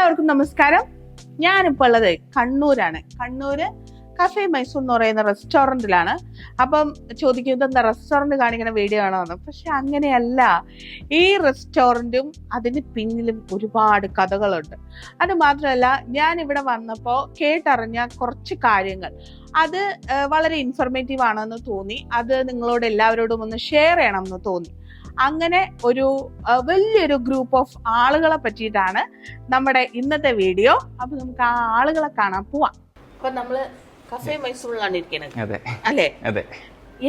എല്ലാവർക്കും നമസ്കാരം. ഞാനിപ്പോൾ ഉള്ളത് കണ്ണൂരാണ്. കണ്ണൂര് കഫേ മൈസൂർ എന്ന് പറയുന്ന റെസ്റ്റോറൻറ്റിലാണ്. അപ്പം ചോദിക്കും ഇതെന്താ റെസ്റ്റോറൻറ്റ് കാണിക്കുന്ന വീഡിയോ ആണോ എന്ന്. പക്ഷെ അങ്ങനെയല്ല. ഈ റെസ്റ്റോറൻറ്റും അതിന് പിന്നിലും ഒരുപാട് കഥകളുണ്ട്. അത് മാത്രമല്ല, ഞാൻ ഇവിടെ വന്നപ്പോൾ കേട്ടറിഞ്ഞ കുറച്ച് കാര്യങ്ങൾ അത് വളരെ ഇൻഫർമേറ്റീവ് ആണെന്ന് തോന്നി. അത് നിങ്ങളോട് എല്ലാവരോടും ഒന്ന് ഷെയർ ചെയ്യണമെന്ന് തോന്നി. അങ്ങനെ ഒരു വലിയൊരു ഗ്രൂപ്പ് ഓഫ് ആളുകളെ പറ്റിയിട്ടാണ് നമ്മുടെ ഇന്നത്തെ വീഡിയോ. അപ്പൊ നമുക്ക് ആ ആളുകളെ കാണാൻ പോവാം. അപ്പൊ നമ്മള് കഫേ മൈസൂരിലാണ് ഇരിക്കുന്നത് അല്ലേ? അതെ.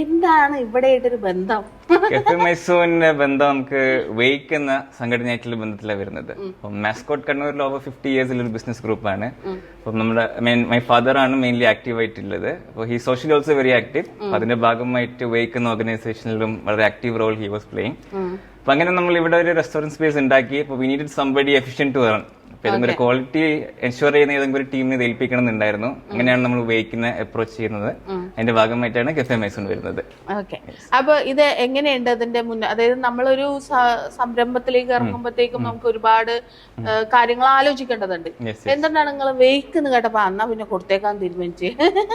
എന്താണ് ഇവിടെ ഒരു ബന്ധം? കഫേ മൈസൂരിന്റെ ബന്ധം നമുക്ക് വെയ്ക്ക് എന്ന സംഘടനയായിട്ടുള്ള ബന്ധത്തിലാണ് വരുന്നത്. അപ്പം മാസ്കോട്ട് കണ്ണൂരിൽ ഓവർ 50 ഇയേഴ്സിൽ ഒരു ബിസിനസ് ഗ്രൂപ്പാണ്. അപ്പം നമ്മുടെ മൈ ഫാദർ ആണ് മെയിൻലി ആക്റ്റീവ് ആയിട്ടുള്ളത്. അപ്പോൾ he socially also very active. അതിന്റെ ഭാഗമായിട്ട് വെയ്ക്ക് എന്ന ഓർഗനൈസേഷനിലും വളരെ active role he was playing. അപ്പൊ അങ്ങനെ നമ്മൾ ഇവിടെ ഒരു റെസ്റ്റോറന്റ് സ്പേസ് ഉണ്ടാക്കി. അപ്പോൾ we needed somebody efficient to run. അപ്പൊ ഏതെങ്കിലും ഒരു ക്വാളിറ്റി എൻഷുർ ചെയ്യുന്ന ഏതെങ്കിലും ഒരു ടീമിനെ ഏൽപ്പിക്കണം എന്നുണ്ടായിരുന്നു. അങ്ങനെയാണ് നമ്മൾ വെയ്ക്കിനെ അപ്രോച്ച് ചെയ്യുന്നത്. അതിന്റെ ഭാഗമായിട്ടാണ് കഫേ മൈസൂർ വരുന്നത്. ഓക്കെ. അപ്പൊ ഇത് എങ്ങനെയുണ്ട് അതിന്റെ മുന്നേ? അതായത് നമ്മളൊരു സംരംഭത്തിലേക്ക് ഇറങ്ങുമ്പോഴത്തേക്കും നമുക്ക് ഒരുപാട് കാര്യങ്ങൾ ആലോചിക്കേണ്ടതുണ്ട്. എന്തുകൊണ്ടാണ് നിങ്ങൾ വെയ്ക്ക് എന്ന് കേട്ടപ്പോ എന്നാ പിന്നെ കൊടുത്തേക്കാൻ തീരുമാനിച്ചു?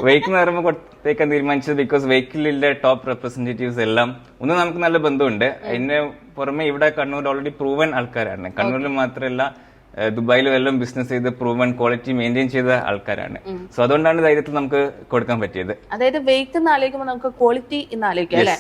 വെയ്ക്ക് എന്ന് പറയുമ്പോൾ കൊടുത്തേക്കാൻ തീരുമാനിച്ചത് ബിക്കോസ് വെയ്ക്കിലെ ടോപ്പ് റെപ്രസെന്റേറ്റീവ്സ് എല്ലാം ഒന്ന് നമുക്ക് നല്ല ബന്ധമുണ്ട്. അതിന് പുറമെ ഇവിടെ കണ്ണൂർ ഓൾറെഡി പ്രൂവൻ ആൾക്കാരാണ്. കണ്ണൂരിൽ മാത്രമല്ല ദുബായിലും എല്ലാം ബിസിനസ് ചെയ്ത് പ്രൂവൻ ക്വാളിറ്റി മെയിൻറ്റെയിൻ ചെയ്ത ആൾക്കാരാണ്. സോ അതുകൊണ്ടാണ് ധൈര്യത്തിൽ നമുക്ക് കൊടുക്കാൻ പറ്റിയത്. അതായത് വെയ്ക്ക് എന്ന് ആലോചിക്കുമ്പോൾ നമുക്ക് ക്വാളിറ്റി എന്ന് ആലോചിക്കാം അല്ലേ?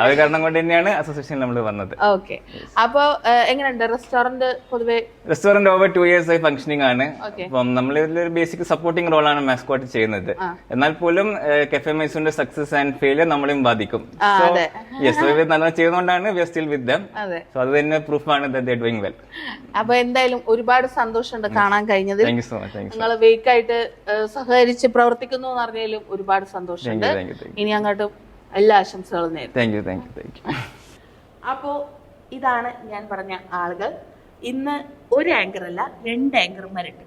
ആ ഒരു കാരണം കൊണ്ട് തന്നെയാണ് അസോസിയേഷൻ നമ്മൾ വന്നത്. ഓക്കെ. അപ്പൊ എങ്ങനെയുണ്ട് റെസ്റ്റോറന്റ്? പൊതുവെ റെസ്റ്റോറന്റ് ഓവർ 2 years ആയി ഫംഗ്ഷനിങ് ആണ്. അപ്പം നമ്മൾ ഇതിലൊരു ബേസിക് സപ്പോർട്ടിംഗ് റോളാണ് മാസ്കോട്ട് ചെയ്യുന്നത്. എന്നാൽ പോലും കഫേ മൈസൂരിന്റെ സക്സസ് ആൻഡ് ഫെയിലിയർ നമ്മളെയും ബാധിക്കും. സോ യെസ്, നന്നായി ചെയ്യുന്നതുകൊണ്ടാണ് we are still with them. So അത് തന്നെ പ്രൂഫാണ് that they are doing well. അപ്പൊ എന്തായാലും ഒരുപാട് സന്തോഷമുണ്ട് കാണാൻ കഴിഞ്ഞത്. നിങ്ങൾ വെയ്ക്കായിട്ട് സഹകരിച്ച് പ്രവർത്തിക്കുന്നു എന്ന് പറഞ്ഞാലും ഒരുപാട് സന്തോഷമുണ്ട്. ഇനി അങ്ങോട്ടും എല്ലാ ആശംസകളും നേരിടും. അപ്പോ ഇതാണ് ഞാൻ പറഞ്ഞ ആളുകൾ. ഇന്ന് ഒരു ആങ്കർ അല്ല, 2 ആങ്കർമാരുണ്ട്.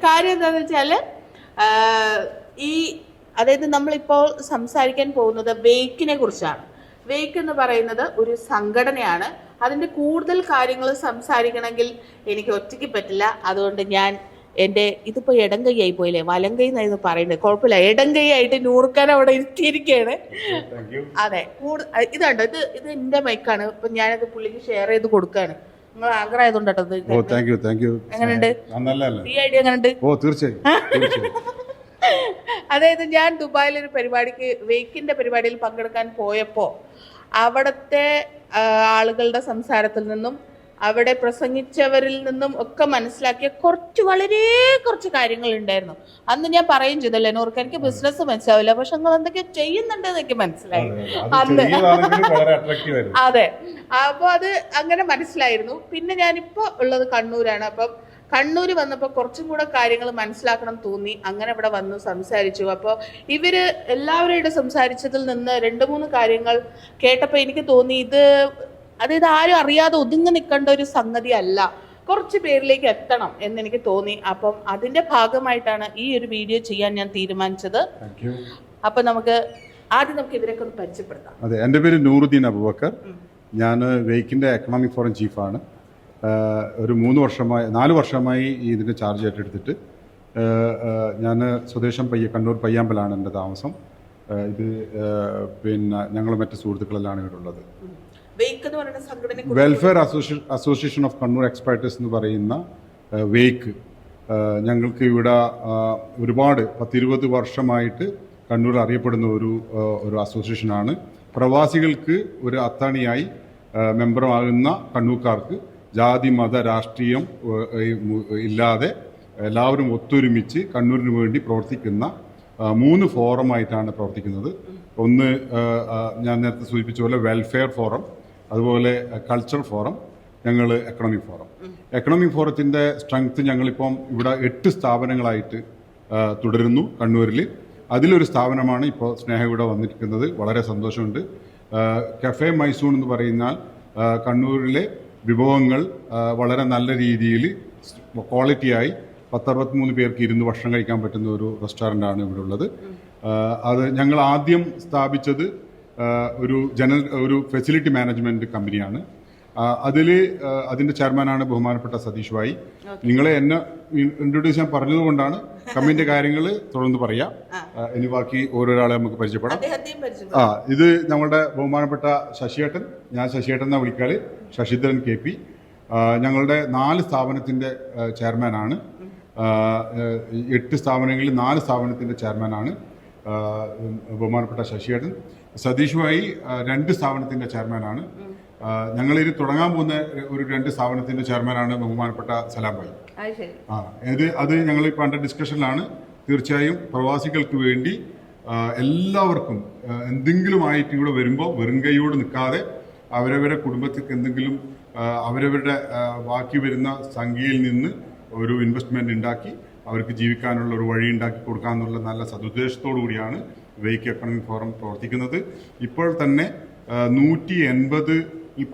കാര്യം എന്താന്ന് വെച്ചാല് അതായത് നമ്മളിപ്പോൾ സംസാരിക്കാൻ പോകുന്നത് വെയ്ക്കിനെ കുറിച്ചാണ്. വെയ്ക്ക് എന്ന് പറയുന്നത് ഒരു സംഘടനയാണ്. അതിന്റെ കൂടുതൽ കാര്യങ്ങൾ സംസാരിക്കണമെങ്കിൽ എനിക്ക് ഒറ്റയ്ക്ക് പറ്റില്ല. അതുകൊണ്ട് ഞാൻ ഇതിപ്പോ ഇടം കൈ ആയി പോയില്ലേ, വലം കൈ എന്നായിരുന്നു പറയുന്നത്. കുഴപ്പമില്ല, ഇടം കൈ ആയിട്ട് നൂർക്കാൻ അവിടെ ഇരുത്തിയിരിക്കുകയാണ്. അതെ, ഇതുണ്ട്. ഇത് എന്റെ മൈക്കാണ്. ഇപ്പൊ ഞാനത് പുള്ളിക്ക് ഷെയർ ചെയ്ത് കൊടുക്കാണ്. നിങ്ങൾ ആങ്കർ ആയതുകൊണ്ട് എങ്ങനെയുണ്ട് ഈ ഐഡിയ? എങ്ങനെയുണ്ട്? അതായത് ഞാൻ ദുബായിലൊരു പരിപാടിക്ക് വെയ്ക്കിന്റെ പരിപാടിയിൽ പങ്കെടുക്കാൻ പോയപ്പോ അവിടുത്തെ ആളുകളുടെ സംസാരത്തിൽ നിന്നും അവിടെ പ്രസംഗിച്ചവരിൽ നിന്നും ഒക്കെ മനസ്സിലാക്കിയ വളരെ കുറച്ച് കാര്യങ്ങൾ ഉണ്ടായിരുന്നു. അന്ന് ഞാൻ പറയും ചെയ്തല്ലേ നോർക്ക്, എനിക്ക് ബിസിനസ് മനസ്സിലാവില്ല, പക്ഷെ നിങ്ങൾ എന്തൊക്കെ ചെയ്യുന്നുണ്ട് എന്നൊക്കെ മനസ്സിലായി അന്ന്. അതെ, അപ്പൊ അത് അങ്ങനെ മനസ്സിലായിരുന്നു. പിന്നെ ഞാനിപ്പോ ഉള്ളത് കണ്ണൂരാണ്. അപ്പം കണ്ണൂര് വന്നപ്പോൾ കുറച്ചും കൂടെ കാര്യങ്ങൾ മനസ്സിലാക്കണം തോന്നി. അങ്ങനെ ഇവിടെ വന്നു സംസാരിച്ചു. അപ്പോൾ ഇവര് എല്ലാവരുടെ സംസാരിച്ചതിൽ നിന്ന് 2-3 കാര്യങ്ങൾ കേട്ടപ്പോൾ എനിക്ക് തോന്നി അതായത് ആരും അറിയാതെ ഒതുങ്ങി നിൽക്കേണ്ട ഒരു സംഗതി അല്ല, കുറച്ച് പേരിലേക്ക് എത്തണം എന്നെനിക്ക് തോന്നി. അപ്പം അതിന്റെ ഭാഗമായിട്ടാണ് ഈ ഒരു വീഡിയോ ചെയ്യാൻ ഞാൻ തീരുമാനിച്ചത്. അപ്പൊ ആദ്യം ഇവരൊക്കെ ഒന്ന് പരിചയപ്പെടുത്താം. അതെ, എൻ്റെ പേര് നൂറുദ്ദീൻ അബൂബക്കർ. ഞാൻ വെയ്ക്കിന്റെ എക്കണോമിക് ഫോറം ചീഫാണ്. ഒരു 4 വർഷമായി ഇതിൻ്റെ ചാർജ് ഏറ്റെടുത്തിട്ട് ഞാൻ സ്വദേശം കണ്ണൂർ പയ്യാമ്പലാണ് എൻ്റെ താമസം. ഇത് പിന്നെ ഞങ്ങൾ മറ്റ് സുഹൃത്തുക്കളെല്ലാം ഇവിടെ ഉള്ളത്. വെൽഫെയർ അസോസിയേഷൻ ഓഫ് കണ്ണൂർ എക്സ്പെർട്ടേഴ്സ് എന്ന് പറയുന്ന വെയ്ക്ക് ഞങ്ങൾക്ക് ഇവിടെ ഒരുപാട് 10-20 വർഷമായിട്ട് കണ്ണൂർ അറിയപ്പെടുന്ന ഒരു അസോസിയേഷനാണ്. പ്രവാസികൾക്ക് ഒരു അത്താണിയായി മെമ്പറാകുന്ന കണ്ണൂർക്കാർക്ക് ജാതി മത രാഷ്ട്രീയം ഇല്ലാതെ എല്ലാവരും ഒത്തൊരുമിച്ച് കണ്ണൂരിന് വേണ്ടി പ്രവർത്തിക്കുന്ന 3 ഫോറമായിട്ടാണ് പ്രവർത്തിക്കുന്നത്. ഒന്ന് ഞാൻ നേരത്തെ സൂചിപ്പിച്ച പോലെ വെൽഫെയർ ഫോറം, അതുപോലെ കൾച്ചറൽ ഫോറം, ഞങ്ങൾ എക്കണോമിക് ഫോറം. എക്കണോമിക് ഫോറത്തിൻ്റെ സ്ട്രെങ്ത് ഞങ്ങളിപ്പം ഇവിടെ 8 സ്ഥാപനങ്ങളായിട്ട് തുടരുന്നു കണ്ണൂരിൽ. അതിലൊരു സ്ഥാപനമാണ് ഇപ്പോൾ സ്നേഹ ഇവിടെ വന്നിരിക്കുന്നത്. വളരെ സന്തോഷമുണ്ട്. കഫേ മൈസൂർ എന്ന് പറയുന്നാൽ കണ്ണൂരിലെ വിഭവങ്ങൾ വളരെ നല്ല രീതിയിൽ ക്വാളിറ്റിയായി 10-63 പേർക്ക് ഇരുന്ന് ഭക്ഷണം കഴിക്കാൻ പറ്റുന്ന ഒരു റെസ്റ്റോറൻ്റാണ് ഇവിടെ ഉള്ളത്. അത് ഞങ്ങൾ ആദ്യം സ്ഥാപിച്ചത് ഒരു ഫെസിലിറ്റി മാനേജ്മെൻറ്റ് കമ്പനിയാണ്. അതിന്റെ ചെയർമാനാണ് ബഹുമാനപ്പെട്ട സതീഷ് ഭായി. നിങ്ങളെ എന്നെ ഇൻട്രൊഡ്യൂസ് ചെയ്യാൻ പറഞ്ഞതുകൊണ്ടാണ് കമ്മിന്റെ കാര്യങ്ങൾ തുടർന്ന് പറയാം. ഇനി ബാക്കി ഓരോരാളെ നമുക്ക് പരിചയപ്പെടാം. ഇത് നമ്മുടെ ബഹുമാനപ്പെട്ട ശശിയേട്ടൻ, ഞാൻ ശശിയേട്ടൻ എന്നാ വിളിക്കാറ്, ശശിധരൻ KP, ഞങ്ങളുടെ 4 സ്ഥാപനത്തിന്റെ ചെയർമാനാണ്. 8 സ്ഥാപനങ്ങളിൽ 4 സ്ഥാപനത്തിന്റെ ചെയർമാനാണ് ബഹുമാനപ്പെട്ട ശശിയേട്ടൻ. സതീഷ് ഭായി 2 സ്ഥാപനത്തിന്റെ ചെയർമാനാണ്. ഞങ്ങളിത് തുടങ്ങാൻ പോകുന്ന ഒരു 2 സ്ഥാപനത്തിന്റെ ചെയർമാനാണ് ബഹുമാനപ്പെട്ട സലാം ഭായി. അത് ഞങ്ങളിപ്പോൾ അണ്ടർ ഡിസ്കഷനിലാണ്. തീർച്ചയായും പ്രവാസികൾക്ക് വേണ്ടി എല്ലാവർക്കും എന്തെങ്കിലും ആയിട്ട് ഇവിടെ വരുമ്പോൾ വെറും കൈയോട് നിൽക്കാതെ അവരവരുടെ കുടുംബത്തിற்கு എന്തെങ്കിലും അവരവരുടെ ബാക്കി വരുന്ന സംഖ്യയിൽ നിന്ന് ഒരു ഇൻവെസ്റ്റ്മെന്റ് ഉണ്ടാക്കി അവർക്ക് ജീവിക്കാനുള്ള ഒരു വഴി ഉണ്ടാക്കി കൊടുക്കാന്നുള്ള നല്ല സതുദ്ദേശത്തോടു കൂടിയാണ് വെയ്ക്ക് എക്കണോമിക് ഫോറം പ്രവർത്തിക്കുന്നത്. ഇപ്പോൾ തന്നെ 180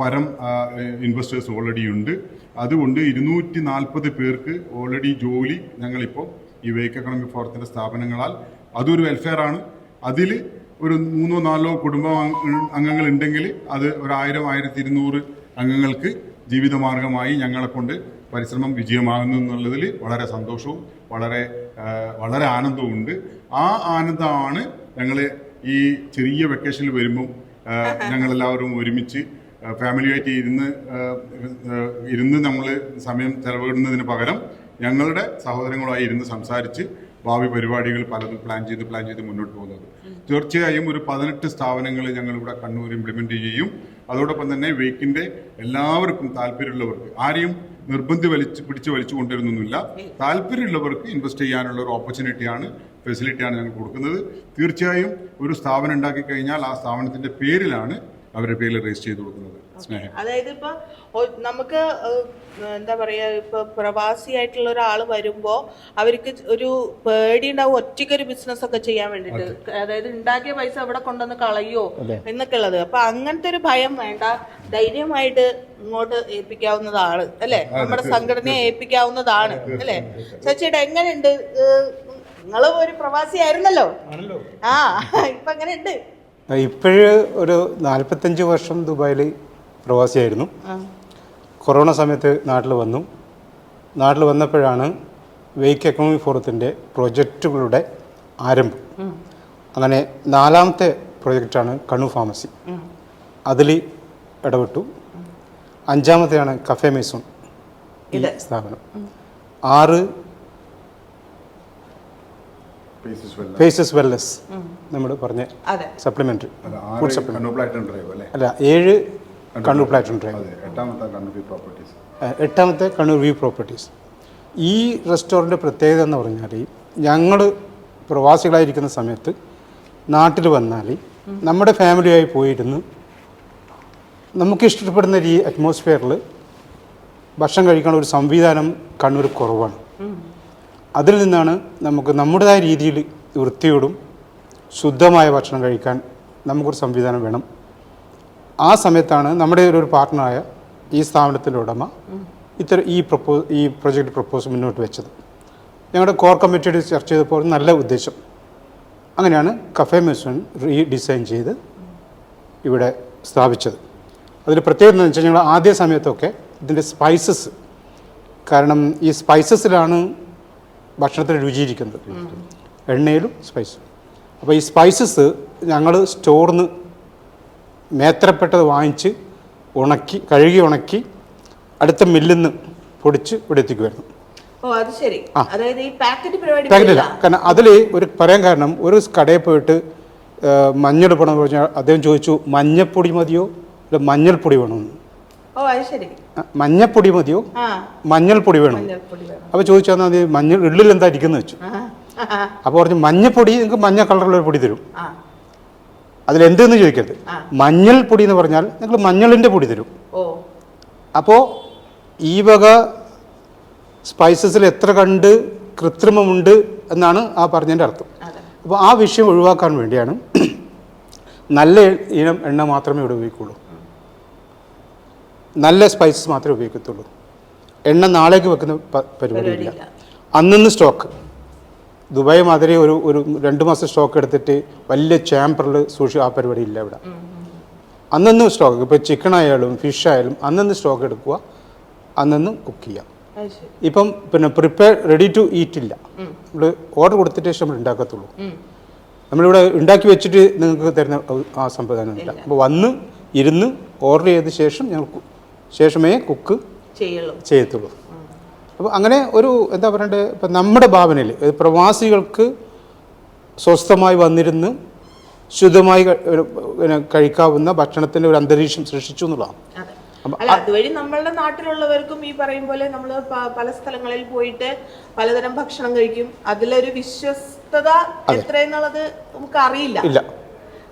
പരം ഇൻവെസ്റ്റേഴ്സ് ഓൾറെഡി ഉണ്ട്. അതുകൊണ്ട് 240 പേർക്ക് ഓൾറെഡി ജോലി ഞങ്ങളിപ്പോൾ ഈ വെയ്ക്ക് എക്കണോമിക് ഫോറത്തിന്റെ സ്ഥാപനങ്ങളാൽ, അതൊരു വെൽഫെയർ ആണ്. അതിൽ ഒരു 3-4 കുടുംബ അംഗങ്ങൾ ഉണ്ടെങ്കിൽ അത് 1000-1200 അംഗങ്ങൾക്ക് ജീവിതമാർഗമായി ഞങ്ങളെ കൊണ്ട് പരിശ്രമം വിജയമാകുന്നു എന്നുള്ളതിൽ വളരെ സന്തോഷവും വളരെ ആനന്ദവും ഉണ്ട്. ആ ആനന്ദമാണ് ഞങ്ങൾ ഈ ചെറിയ വെക്കേഷനിൽ വരുമ്പം ഞങ്ങളെല്ലാവരും ഒരുമിച്ച് ഫാമിലിയായിട്ട് ഇരുന്ന് നമ്മൾ സമയം ചെലവിടുന്നതിന് പകരം ഞങ്ങളുടെ സഹോദരങ്ങളുമായി ഇരുന്ന് സംസാരിച്ച് ഭാവി പരിപാടികൾ പലതും പ്ലാൻ ചെയ്ത് മുന്നോട്ട് പോകുന്നത്. തീർച്ചയായും ഒരു 18 സ്ഥാപനങ്ങൾ ഞങ്ങളിവിടെ കണ്ണൂർ ഇംപ്ലിമെന്റ് ചെയ്യും. അതോടൊപ്പം തന്നെ വെയ്ക്കിന്റെ എല്ലാവർക്കും താല്പര്യമുള്ളവർക്ക്, ആരെയും പിടിച്ചു വലിച്ചു കൊണ്ടുവരുന്നൊന്നുമില്ല, താല്പര്യമുള്ളവർക്ക് ഇൻവെസ്റ്റ് ചെയ്യാനുള്ള ഒരു ഓപ്പർച്യൂണിറ്റിയാണ്, ഫെസിലിറ്റിയാണ് ഞങ്ങൾ കൊടുക്കുന്നത്. തീർച്ചയായും ഒരു സ്ഥാപനം ഉണ്ടാക്കി കഴിഞ്ഞാൽ ആ സ്ഥാപനത്തിന്റെ പേരിലാണ് അവരുടെ പേരിൽ രജിസ്റ്റർ ചെയ്ത് കൊടുക്കുന്നത്. അതായത് ഇപ്പൊ നമുക്ക് എന്താ പറയാ, ഇപ്പൊ പ്രവാസിയായിട്ടുള്ള ഒരാൾ വരുമ്പോ അവർക്ക് ഒരു പേടി ഉണ്ടാവും ഒറ്റയ്ക്കൊരു ബിസിനസ് ഒക്കെ ചെയ്യാൻ വേണ്ടിട്ട്, അതായത് ഉണ്ടാക്കിയ പൈസ അവിടെ കൊണ്ടുവന്ന് കളയോ എന്നൊക്കെ ഉള്ളത്. അപ്പൊ അങ്ങനത്തെ ഒരു ഭയം വേണ്ട, ധൈര്യമായിട്ട് ഇങ്ങോട്ട് ഏൽപ്പിക്കാവുന്നതാണ് അല്ലെ, നമ്മുടെ സംഘടനയെ ഏൽപ്പിക്കാവുന്നതാണ് അല്ലെ. ചേച്ചിയുടെ എങ്ങനെയുണ്ട്, നിങ്ങള് ഒരു പ്രവാസി ആയിരുന്നല്ലോ, ഇപ്പൊ എങ്ങനെയുണ്ട്? ഇപ്പോഴ് ഒരു 45 വർഷം ദുബായിൽ പ്രവാസിയായിരുന്നു. കൊറോണ സമയത്ത് നാട്ടിൽ വന്നപ്പോഴാണ് വെയ്ക്ക് എക്കണോമിക് ഫോറത്തിൻ്റെ പ്രൊജക്റ്റുകളുടെ ആരംഭം. അങ്ങനെ 4ാമത്തെ പ്രൊജക്റ്റാണ് കണ്ണൂർ ഫാർമസി, അതിൽ ഇടപെട്ടു. 5ാമത്തെയാണ് കഫേ മെയ്സോൺ ഈ സ്ഥാപനം. 6 ഫേസസ് വെൽനസ് നമ്മൾ പറഞ്ഞ സപ്ലിമെന്ററി ഫുഡ് സപ്ലിമെന്റ് അല്ല, 7 കണ്ണൂർ പ്ലാറ്റിനം ഡ്രൈവ്, 8ാമത്തെ കണ്ണൂർ വ്യൂ പ്രോപ്പർട്ടീസ്. ഈ റെസ്റ്റോറൻറ്റ് പ്രത്യേകത എന്ന് പറഞ്ഞാൽ, ഞങ്ങൾ പ്രവാസികളായിരിക്കുന്ന സമയത്ത് നാട്ടിൽ വന്നാൽ നമ്മുടെ ഫാമിലിയായി പോയിരുന്ന് നമുക്ക് ഇഷ്ടപ്പെടുന്ന ഈ അറ്റ്മോസ്ഫിയറിൽ ഭക്ഷണം കഴിക്കാനുള്ള ഒരു സംവിധാനം കണ്ണൂർ കുറവാണ്. അതിൽ നിന്നാണ് നമുക്ക് നമ്മുടേതായ രീതിയിൽ വൃത്തിയോടും ശുദ്ധമായ ഭക്ഷണം കഴിക്കാൻ നമുക്കൊരു സംവിധാനം വേണം. ആ സമയത്താണ് നമ്മുടെ ഒരു പാർട്ട്ണറായ ഈ സ്ഥാപനത്തിൻ്റെ ഉടമ ഈ പ്രൊജക്റ്റ് പ്രപ്പോസ് മുന്നോട്ട് വെച്ചത്. ഞങ്ങളുടെ കോർ കമ്മിറ്റിയോട് ചർച്ച ചെയ്തപ്പോൾ നല്ല ഉദ്ദേശം. അങ്ങനെയാണ് കഫേ മെയ്സോൺ റീഡിസൈൻ ചെയ്ത് ഇവിടെ സ്ഥാപിച്ചത്. അതിൽ പ്രത്യേകത എന്ന് വെച്ചാൽ, ഞങ്ങൾ ആദ്യ സമയത്തൊക്കെ ഇതിൻ്റെ സ്പൈസസ്, കാരണം ഈ സ്പൈസസിലാണ് ഭക്ഷണത്തിന് രുചിയിരിക്കുന്നത്, എണ്ണയിലും സ്പൈസും. അപ്പോൾ ഈ സ്പൈസസ് ഞങ്ങൾ സ്റ്റോറിൽ നിന്ന് മേത്തരപ്പെട്ടത് വാങ്ങിച്ച് കഴുകി ഉണക്കി അടുത്ത മില്ലിൽ നിന്ന് പൊടിച്ച് ഇവിടെ എത്തിക്കുമായിരുന്നു. പാക്കറ്റില്ല, കാരണം അതിൽ ഒരു പറയാൻ കാരണം, ഒരു കടയിൽ പോയിട്ട് മഞ്ഞൾ പണം പറഞ്ഞാൽ അദ്ദേഹം ചോദിച്ചു മഞ്ഞപ്പൊടി മതിയോ അല്ല മഞ്ഞൾപ്പൊടി വേണമെന്ന്. മഞ്ഞപ്പൊടി മതിയോ മഞ്ഞൾപ്പൊടി വേണം. അപ്പോൾ ചോദിച്ചാൽ മതി മഞ്ഞൾ ഉള്ളിൽ എന്താ ഇരിക്കുന്നത് വെച്ചു. അപ്പോൾ പറഞ്ഞു മഞ്ഞപ്പൊടി നിങ്ങൾക്ക് മഞ്ഞ കളറുള്ള ഒരു പൊടി തരും. അതിലെന്തെന്ന് ചോദിക്കരുത്, മഞ്ഞൾപ്പൊടി എന്ന് പറഞ്ഞാൽ നിങ്ങൾ മഞ്ഞളിൻ്റെ പൊടി തരും. അപ്പോൾ ഈ വക സ്പൈസസിൽ എത്ര കണ്ട് കൃത്രിമമുണ്ട് എന്നാണ് ആ പറഞ്ഞതിൻ്റെ അർത്ഥം. അപ്പോൾ ആ വിഷയം ഒഴിവാക്കാൻ വേണ്ടിയാണ് നല്ല ഇനം എണ്ണ മാത്രമേ ഇവിടെ ഉപയോഗിക്കുള്ളൂ, നല്ല സ്പൈസസ് മാത്രമേ ഉപയോഗിക്കത്തുള്ളൂ. എണ്ണ നാളേക്ക് വെക്കുന്ന പരിപാടിയില്ല. അന്നന്ന് സ്റ്റോക്ക് ദുബായ് മാതിരി ഒരു 2 മാസം സ്റ്റോക്ക് എടുത്തിട്ട് വലിയ ചാമ്പറിൽ സൂക്ഷിച്ച് ആ പരിപാടി ഇല്ല ഇവിടെ. അന്നന്ന് സ്റ്റോക്ക്, ഇപ്പോൾ ചിക്കൻ ആയാലും ഫിഷ് ആയാലും അന്നന്ന് സ്റ്റോക്ക് എടുക്കുക, അന്നന്ന് കുക്ക് ചെയ്യാം. അത് ശരി. ഇപ്പം പിന്നെ പ്രിപ്പയർ റെഡി ടു ഈറ്റ് ഇല്ല. നമ്മൾ ഓർഡർ കൊടുത്തിട്ട് ശേഷം നമ്മൾ ഉണ്ടാക്കത്തുള്ളൂ. നമ്മളിവിടെ ഉണ്ടാക്കി വെച്ചിട്ട് നിങ്ങൾക്ക് തരുന്ന ആ സംവിധാനം ഇല്ല. അപ്പോൾ വന്ന് ഇരുന്ന് ഓർഡർ ചെയ്ത ശേഷം ശേഷമേ കുക്ക് ചെയ്യത്തുള്ളൂ. അപ്പോൾ അങ്ങനെ ഒരു എന്താ പറയണ്ടേ, ഇപ്പം നമ്മുടെ ഭാവനയിൽ പ്രവാസികൾക്ക് സ്വസ്ഥമായി വന്നിരുന്ന് ശുദ്ധമായി കഴിക്കാവുന്ന ഭക്ഷണത്തിൻ്റെ ഒരു അന്തരീക്ഷം സൃഷ്ടിച്ചു എന്നുള്ളതാണ്. അല്ല, അതുവഴി നമ്മളുടെ നാട്ടിലുള്ളവർക്കും ഈ പറയും പോലെ നമ്മൾ പല സ്ഥലങ്ങളിൽ പോയിട്ട് പലതരം ഭക്ഷണം കഴിക്കും. അതിലൊരു വിശ്വസ്തത എത്രയെന്നുള്ളത് നമുക്ക് അറിയില്ല. ഇല്ല,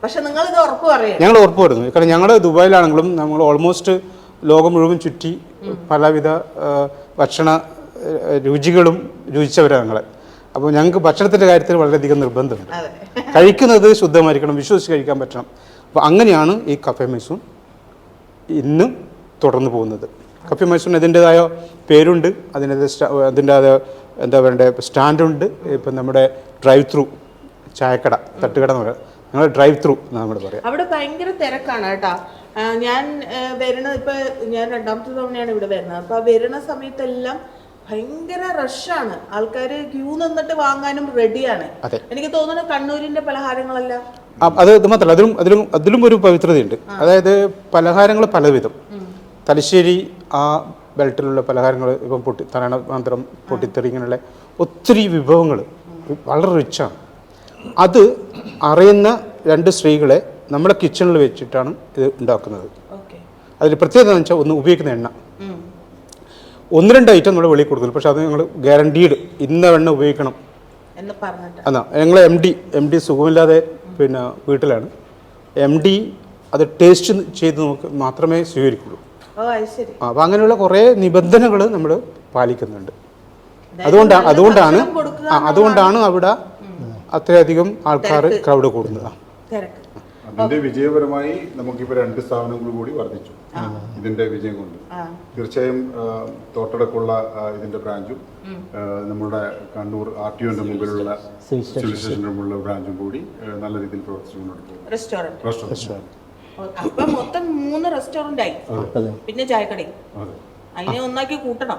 പക്ഷെ നിങ്ങൾ ഇത് ഉറപ്പ് പറയാം. ഞങ്ങൾ ഉറപ്പ് വരുന്നു. കാരണം ഞങ്ങൾ ദുബായിലാണെങ്കിലും നമ്മൾ ഓൾമോസ്റ്റ് ലോകം മുഴുവൻ ചുറ്റി പലവിധ ഭക്ഷണ രുചികളും രുചിച്ചവരാണ് ഞങ്ങൾ. അപ്പോൾ ഞങ്ങൾക്ക് ഭക്ഷണത്തിൻ്റെ കാര്യത്തിൽ വളരെയധികം നിർബന്ധമുണ്ട്. കഴിക്കുന്നത് ശുദ്ധമായിരിക്കണം, വിശ്വസിച്ച് കഴിക്കാൻ പറ്റണം. അപ്പോൾ അങ്ങനെയാണ് ഈ കഫേ മൈസൂൺ ഇന്ന് തുടർന്ന് പോകുന്നത്. കഫേ മൈസൂൺ അതിൻ്റെതായ പേരുണ്ട്, അതിൻ്റെതായ എന്താ പറയണ്ടേ സ്റ്റാൻഡുണ്ട്. ഇപ്പം നമ്മുടെ ഡ്രൈവ് ത്രൂ ചായക്കട, തട്ടുകട എന്ന് പറയുക, ഞങ്ങൾ ഡ്രൈവ് ത്രൂ നമ്മൾ പറയാം. അവിടെ ഭയങ്കര തിരക്കാണ് കേട്ടോ. ഞാൻ വരുന്നത് ഇപ്പം ഞാൻ 2ാമത്തെ തവണയാണ് ഇവിടെ വരുന്നത്. അപ്പോൾ വരുന്ന സമയത്തെല്ലാം ഭയങ്കര റഷാണ്. ആൾക്കാർ ക്യൂ നിന്നിട്ട് വാങ്ങാനും റെഡിയാണ്. എനിക്ക് തോന്നുന്നു കണ്ണൂരിന്റെ പലഹാരങ്ങളെല്ലാം അത് ഇത് മാത്രമല്ല, അതിലും ഒരു പവിത്രതയുണ്ട്. അതായത് പലഹാരങ്ങൾ പലവിധം. തലശ്ശേരി ആ ബെൽറ്റിലുള്ള പലഹാരങ്ങൾ ഇപ്പം തലണാന്തരം പൊട്ടിത്തെറി ഇങ്ങനെയുള്ള ഒത്തിരി വിഭവങ്ങൾ വളരെ റിച്ചാണ്. അത് അറിയുന്ന 2 സ്ത്രീകളെ നമ്മുടെ കിച്ചണിൽ വെച്ചിട്ടാണ് ഇത് ഉണ്ടാക്കുന്നത്. അതിൽ പ്രത്യേകത എന്ന് വെച്ചാൽ ഒന്ന് ഉപയോഗിക്കുന്ന എണ്ണ 1-2 ഐറ്റം നമ്മൾ വെളിയിൽ കൊടുക്കില്ല. പക്ഷെ അത് ഞങ്ങൾ ഗ്യാരണ്ടീഡ് ഇന്ന എണ്ണ ഉപയോഗിക്കണം എന്നാ. ഞങ്ങൾ എം ഡി സുഖമില്ലാതെ പിന്നെ വീട്ടിലാണ്. MD അത് ടേസ്റ്റ് ചെയ്ത് മാത്രമേ സ്വീകരിക്കുള്ളൂ. അപ്പം അങ്ങനെയുള്ള കുറേ നിബന്ധനകൾ നമ്മൾ പാലിക്കുന്നുണ്ട്. അതുകൊണ്ടാണ് അവിടെ അത്രയധികം ആൾക്കാർ ക്രൗഡ് കൂടുന്നത്. അതിന്റെ വിജയപരമായി നമുക്കിപ്പോൾ 2 സ്ഥാപനങ്ങൾ കൂടി വർദ്ധിച്ചു ഇതിന്റെ വിജയം കൊണ്ട്. തീർച്ചയായും തോട്ടടക്കുള്ള ഇതിന്റെ ബ്രാഞ്ചും നമ്മുടെ കണ്ണൂർ RTOന്റെ മുമ്പിലുള്ള സിവിൽ സ്റ്റേഷന്റെ മുമ്പിലുള്ള ബ്രാഞ്ചും കൂടി നല്ല രീതിയിൽ പ്രവർത്തിച്ചു മുന്നോട്ട് പോകും. റെസ്റ്റോറന്റ് അപ്പം മൊത്തം 3 റെസ്റ്റോറന്റ് ആയി, പിന്നെ ചായക്കടയും. അതിനെ ഒന്നാക്കി കൂട്ടണം,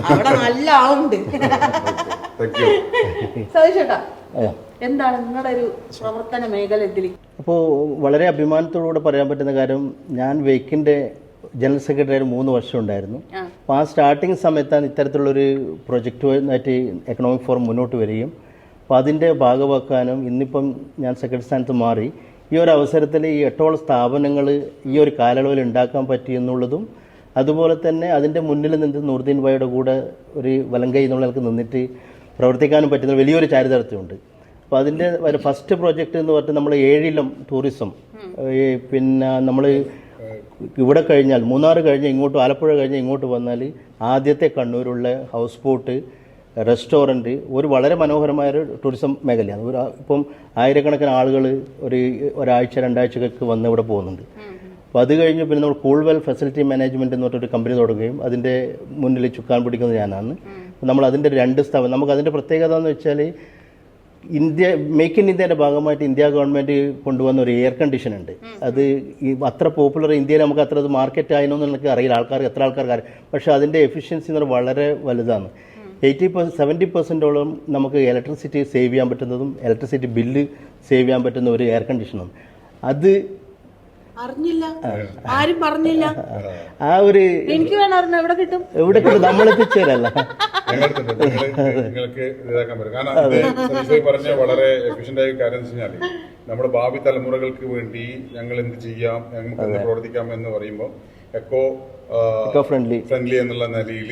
അവിടെ നല്ല ആളുണ്ട്. സതീഷേട്ടാ, എന്താണ് നിങ്ങളുടെ ഒരു പ്രവർത്തന മേഖല ഇതിൽ? അപ്പോൾ വളരെ അഭിമാനത്തോടുകൂടെ പറയാൻ പറ്റുന്ന കാര്യം, ഞാൻ വെയ്ക്കിൻ്റെ ജനറൽ സെക്രട്ടറി 3 വർഷം ഉണ്ടായിരുന്നു. അപ്പോൾ ആ സ്റ്റാർട്ടിങ് സമയത്താണ് ഇത്തരത്തിലുള്ളൊരു പ്രൊജക്റ്റുമായിട്ട് എക്കണോമിക് ഫോറം മുന്നോട്ട് വരികയും അപ്പോൾ അതിൻ്റെ ഭാഗമാക്കാനും ഇന്നിപ്പം ഞാൻ സെക്രട്ടറി സ്ഥാനത്ത് മാറി ഈ ഒരു അവസരത്തിൽ ഈ 8ഓളം സ്ഥാപനങ്ങൾ ഈ ഒരു കാലയളവിൽ ഉണ്ടാക്കാൻ പറ്റി എന്നുള്ളതും, അതുപോലെ തന്നെ അതിൻ്റെ മുന്നിൽ നിന്ന് നൂറുദ്ദീൻ ഭായിയുടെ കൂടെ ഒരു വലങ്കൈ എന്നുള്ള നിലക്ക് നിന്നിട്ട് പ്രവർത്തിക്കാനും പറ്റുന്ന വലിയൊരു ചാരിതാർത്ഥ്യമുണ്ട്. അപ്പോൾ അതിൻ്റെ ഫസ്റ്റ് പ്രോജക്റ്റ് എന്ന് പറഞ്ഞാൽ നമ്മൾ 7 ഇലം ടൂറിസം, പിന്നെ നമ്മൾ ഇവിടെ കഴിഞ്ഞാൽ മൂന്നാർ കഴിഞ്ഞ് ഇങ്ങോട്ട് ആലപ്പുഴ കഴിഞ്ഞ് ഇങ്ങോട്ട് വന്നാൽ ആദ്യത്തെ കണ്ണൂരുള്ള ഹൗസ് ബോട്ട്, റെസ്റ്റോറൻറ്റ്, ഒരു വളരെ മനോഹരമായൊരു ടൂറിസം മേഖലയാണ്. ഇപ്പം ആയിരക്കണക്കിന് ആളുകൾ ഒരാഴ്ച 2 ആഴ്ചകൾക്ക് വന്ന് ഇവിടെ പോകുന്നുണ്ട്. അപ്പോൾ അത് കഴിഞ്ഞ് പിന്നെ നമ്മൾ കൂൾവെൽ ഫെസിലിറ്റി മാനേജ്മെൻറ്റ് എന്ന് പറഞ്ഞൊരു കമ്പനി തുടങ്ങുകയും അതിൻ്റെ മുന്നിൽ ചുക്കാൻ പിടിക്കുന്നത് ഞാനാണ്. നമ്മൾ അതിൻ്റെ 2 സ്ഥാപനം, നമുക്ക് അതിൻ്റെ പ്രത്യേകത എന്ന് വെച്ചാൽ മേക്ക് ഇൻ ഇന്ത്യയുടെ ഭാഗമായിട്ട് ഇന്ത്യ ഗവൺമെൻറ് കൊണ്ടുവന്ന ഒരു എയർ കണ്ടീഷൻ ഉണ്ട്. അത് അത്ര പോപ്പുലർ ഇന്ത്യയിൽ നമുക്ക് അത്ര അത് മാർക്കറ്റ് ആയിരുന്നോ എന്ന് എനിക്ക് അറിയില്ല, എത്ര ആൾക്കാർക്ക് അറിയാം. പക്ഷേ അതിൻ്റെ എഫിഷ്യൻസി എന്ന് പറഞ്ഞാൽ വളരെ വലുതാണ്. 70% നമുക്ക് ഇലക്ട്രിസിറ്റി സേവ് ചെയ്യാൻ പറ്റുന്നതും ഇലക്ട്രിസിറ്റി ബില്ല് സേവ് ചെയ്യാൻ പറ്റുന്ന ഒരു എയർ കണ്ടീഷനാണ്. അത് അറിഞ്ഞില്ല, ആരും പറഞ്ഞില്ല. ആ ഒരു എനിക്ക് എവിടെ കിട്ടും നമ്മൾ എത്തിച്ചേരല്ല. നിങ്ങൾക്ക് ഇതാക്കാൻ പറ്റും. കാരണം പറഞ്ഞ വളരെ എഫിഷ്യന്റ് ആയ കാര്യം എന്ന് വെച്ചാൽ നമ്മുടെ ഭാവി തലമുറകൾക്ക് വേണ്ടി ഞങ്ങൾ എന്ത് ചെയ്യാം, ഞങ്ങൾക്ക് എന്ത് പ്രവർത്തിക്കാം എന്ന് പറയുമ്പോൾ എക്കോ ഫ്രണ്ട്ലി എന്നുള്ള നിലയിൽ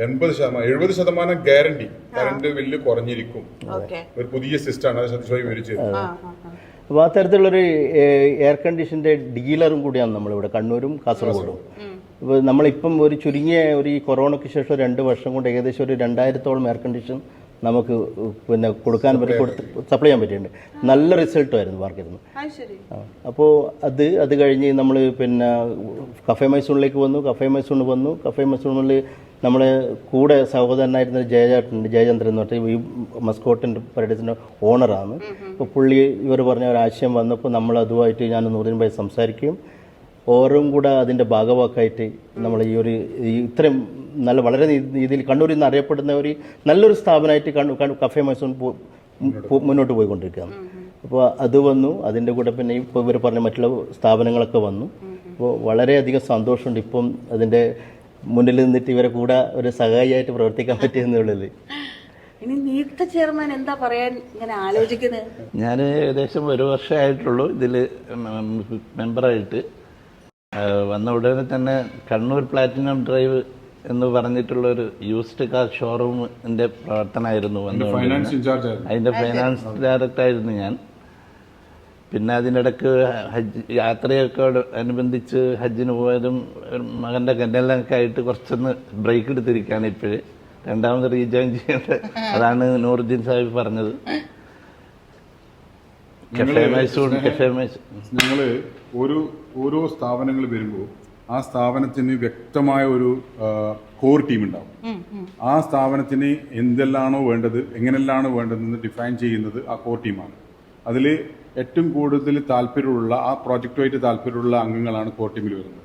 70% ഗ്യാരണ്ടി കറണ്ട് ബില്ല് കുറഞ്ഞിരിക്കും. ഒരു പുതിയ സിസ്റ്റമാണ് അത് സതീഷ് വിവരിച്ചത്. അപ്പോൾ ആ തരത്തിലുള്ളൊരു എയർ കണ്ടീഷൻ്റെ ഡീലറും കൂടിയാണ് നമ്മളിവിടെ കണ്ണൂരും കാസർഗോഡും. ഇപ്പോൾ നമ്മളിപ്പം ഒരു ചുരുങ്ങിയ ഈ കൊറോണയ്ക്ക് ശേഷം 2 വർഷം കൊണ്ട് ഏകദേശം ഒരു 2000-ഓളം എയർ കണ്ടീഷൻ നമുക്ക് പിന്നെ കൊടുക്കാൻ പറ്റി, സപ്ലൈ ചെയ്യാൻ പറ്റിയിട്ടുണ്ട്. നല്ല റിസൾട്ടുമായിരുന്നു മാർക്കറ്റിൽ നിന്ന്. അപ്പോൾ അത് കഴിഞ്ഞ് നമ്മൾ പിന്നെ കഫേ മൈസൂണിലേക്ക് വന്നു. കഫേ മൈസൂണിൽ നമ്മുടെ കൂടെ സഹോദരനായിരുന്ന ജയചന്ദ്രൻ എന്ന് പറഞ്ഞാൽ ഈ മസ്കോട്ടിൻ്റെ പരഡീസിൻ്റെ ഓണറാണ്. അപ്പോൾ പുള്ളി ഇവർ പറഞ്ഞ ഒരു ആശയം വന്നപ്പോൾ നമ്മൾ അതുമായിട്ട് ഞാൻ നൂറിൻ ഭായി സംസാരിക്കുകയും ഓരോരും കൂടെ അതിൻ്റെ ഭാഗവാക്കായിട്ട് നമ്മൾ ഇത്രയും നല്ല വളരെ രീതിയിൽ കണ്ണൂരിൽ നിന്ന് അറിയപ്പെടുന്ന ഒരു നല്ലൊരു സ്ഥാപനമായിട്ട് കഫേ മൈസൂൺ മുന്നോട്ട് പോയിക്കൊണ്ടിരിക്കുകയാണ്. അപ്പോൾ അത് വന്നു, അതിൻ്റെ കൂടെ പിന്നെ ഇപ്പോൾ ഇവർ പറഞ്ഞ മറ്റുള്ള സ്ഥാപനങ്ങളൊക്കെ വന്നു. അപ്പോൾ വളരെയധികം സന്തോഷമുണ്ട് ഇപ്പം അതിൻ്റെ മുന്നിൽ നിന്നിട്ട് ഇവരെ കൂടെ ഒരു സഹായിയായിട്ട് പ്രവർത്തിക്കാൻ പറ്റിയെന്നുള്ളത്. ഇനി നിയുക്ത ചെയർമാൻ എന്താ പറയാൻ ഇങ്ങനെ ആലോചിക്കുന്നത്? ഞാൻ ഏകദേശം 1 വർഷമായിട്ടുള്ളൂ ഇതിൽ മെമ്പറായിട്ട്. വന്ന ഉടനെ തന്നെ കണ്ണൂർ പ്ലാറ്റിനം ഡ്രൈവ് എന്ന് പറഞ്ഞിട്ടുള്ളൊരു യൂസ്ഡ് കാർ ഷോറൂമിൻ്റെ പ്രവർത്തനമായിരുന്നു അതിൻ്റെ ഫൈനാൻസ് ഡയറക്ടറായിരുന്നു ഞാൻ. പിന്നെ അതിനിടയ്ക്ക് ഹജ്ജ് യാത്രയൊക്കെ അനുബന്ധിച്ച് ഹജ്ജിന് പോയതും മകൻ്റെ കന്നെല്ലൊക്കെ ആയിട്ട് കുറച്ചൊന്ന് ബ്രേക്ക് എടുത്തിരിക്കുകയാണ് ഇപ്പോഴേ. രണ്ടാമത് റീജോയിൻ ചെയ്യേണ്ടത്, അതാണ് നൂറുദ്ദീൻ സാഹിബ് പറഞ്ഞത്. ഞങ്ങൾ ഓരോ സ്ഥാപനങ്ങൾ വരുമ്പോൾ ആ സ്ഥാപനത്തിന് വ്യക്തമായ ഒരു കോർ ടീം ഉണ്ടാവും. ആ സ്ഥാപനത്തിന് എന്തെല്ലാണോ വേണ്ടത്, എങ്ങനെല്ലാണോ വേണ്ടതെന്ന് ഡിഫൈൻ ചെയ്യുന്നത് ആ കോർ ടീമാണ്. അതിൽ ഏറ്റവും കൂടുതൽ താല്പര്യമുള്ള, ആ പ്രോജക്റ്റുമായിട്ട് താല്പര്യമുള്ള അംഗങ്ങളാണ് കോർ ടീമിൽ വരുന്നത്.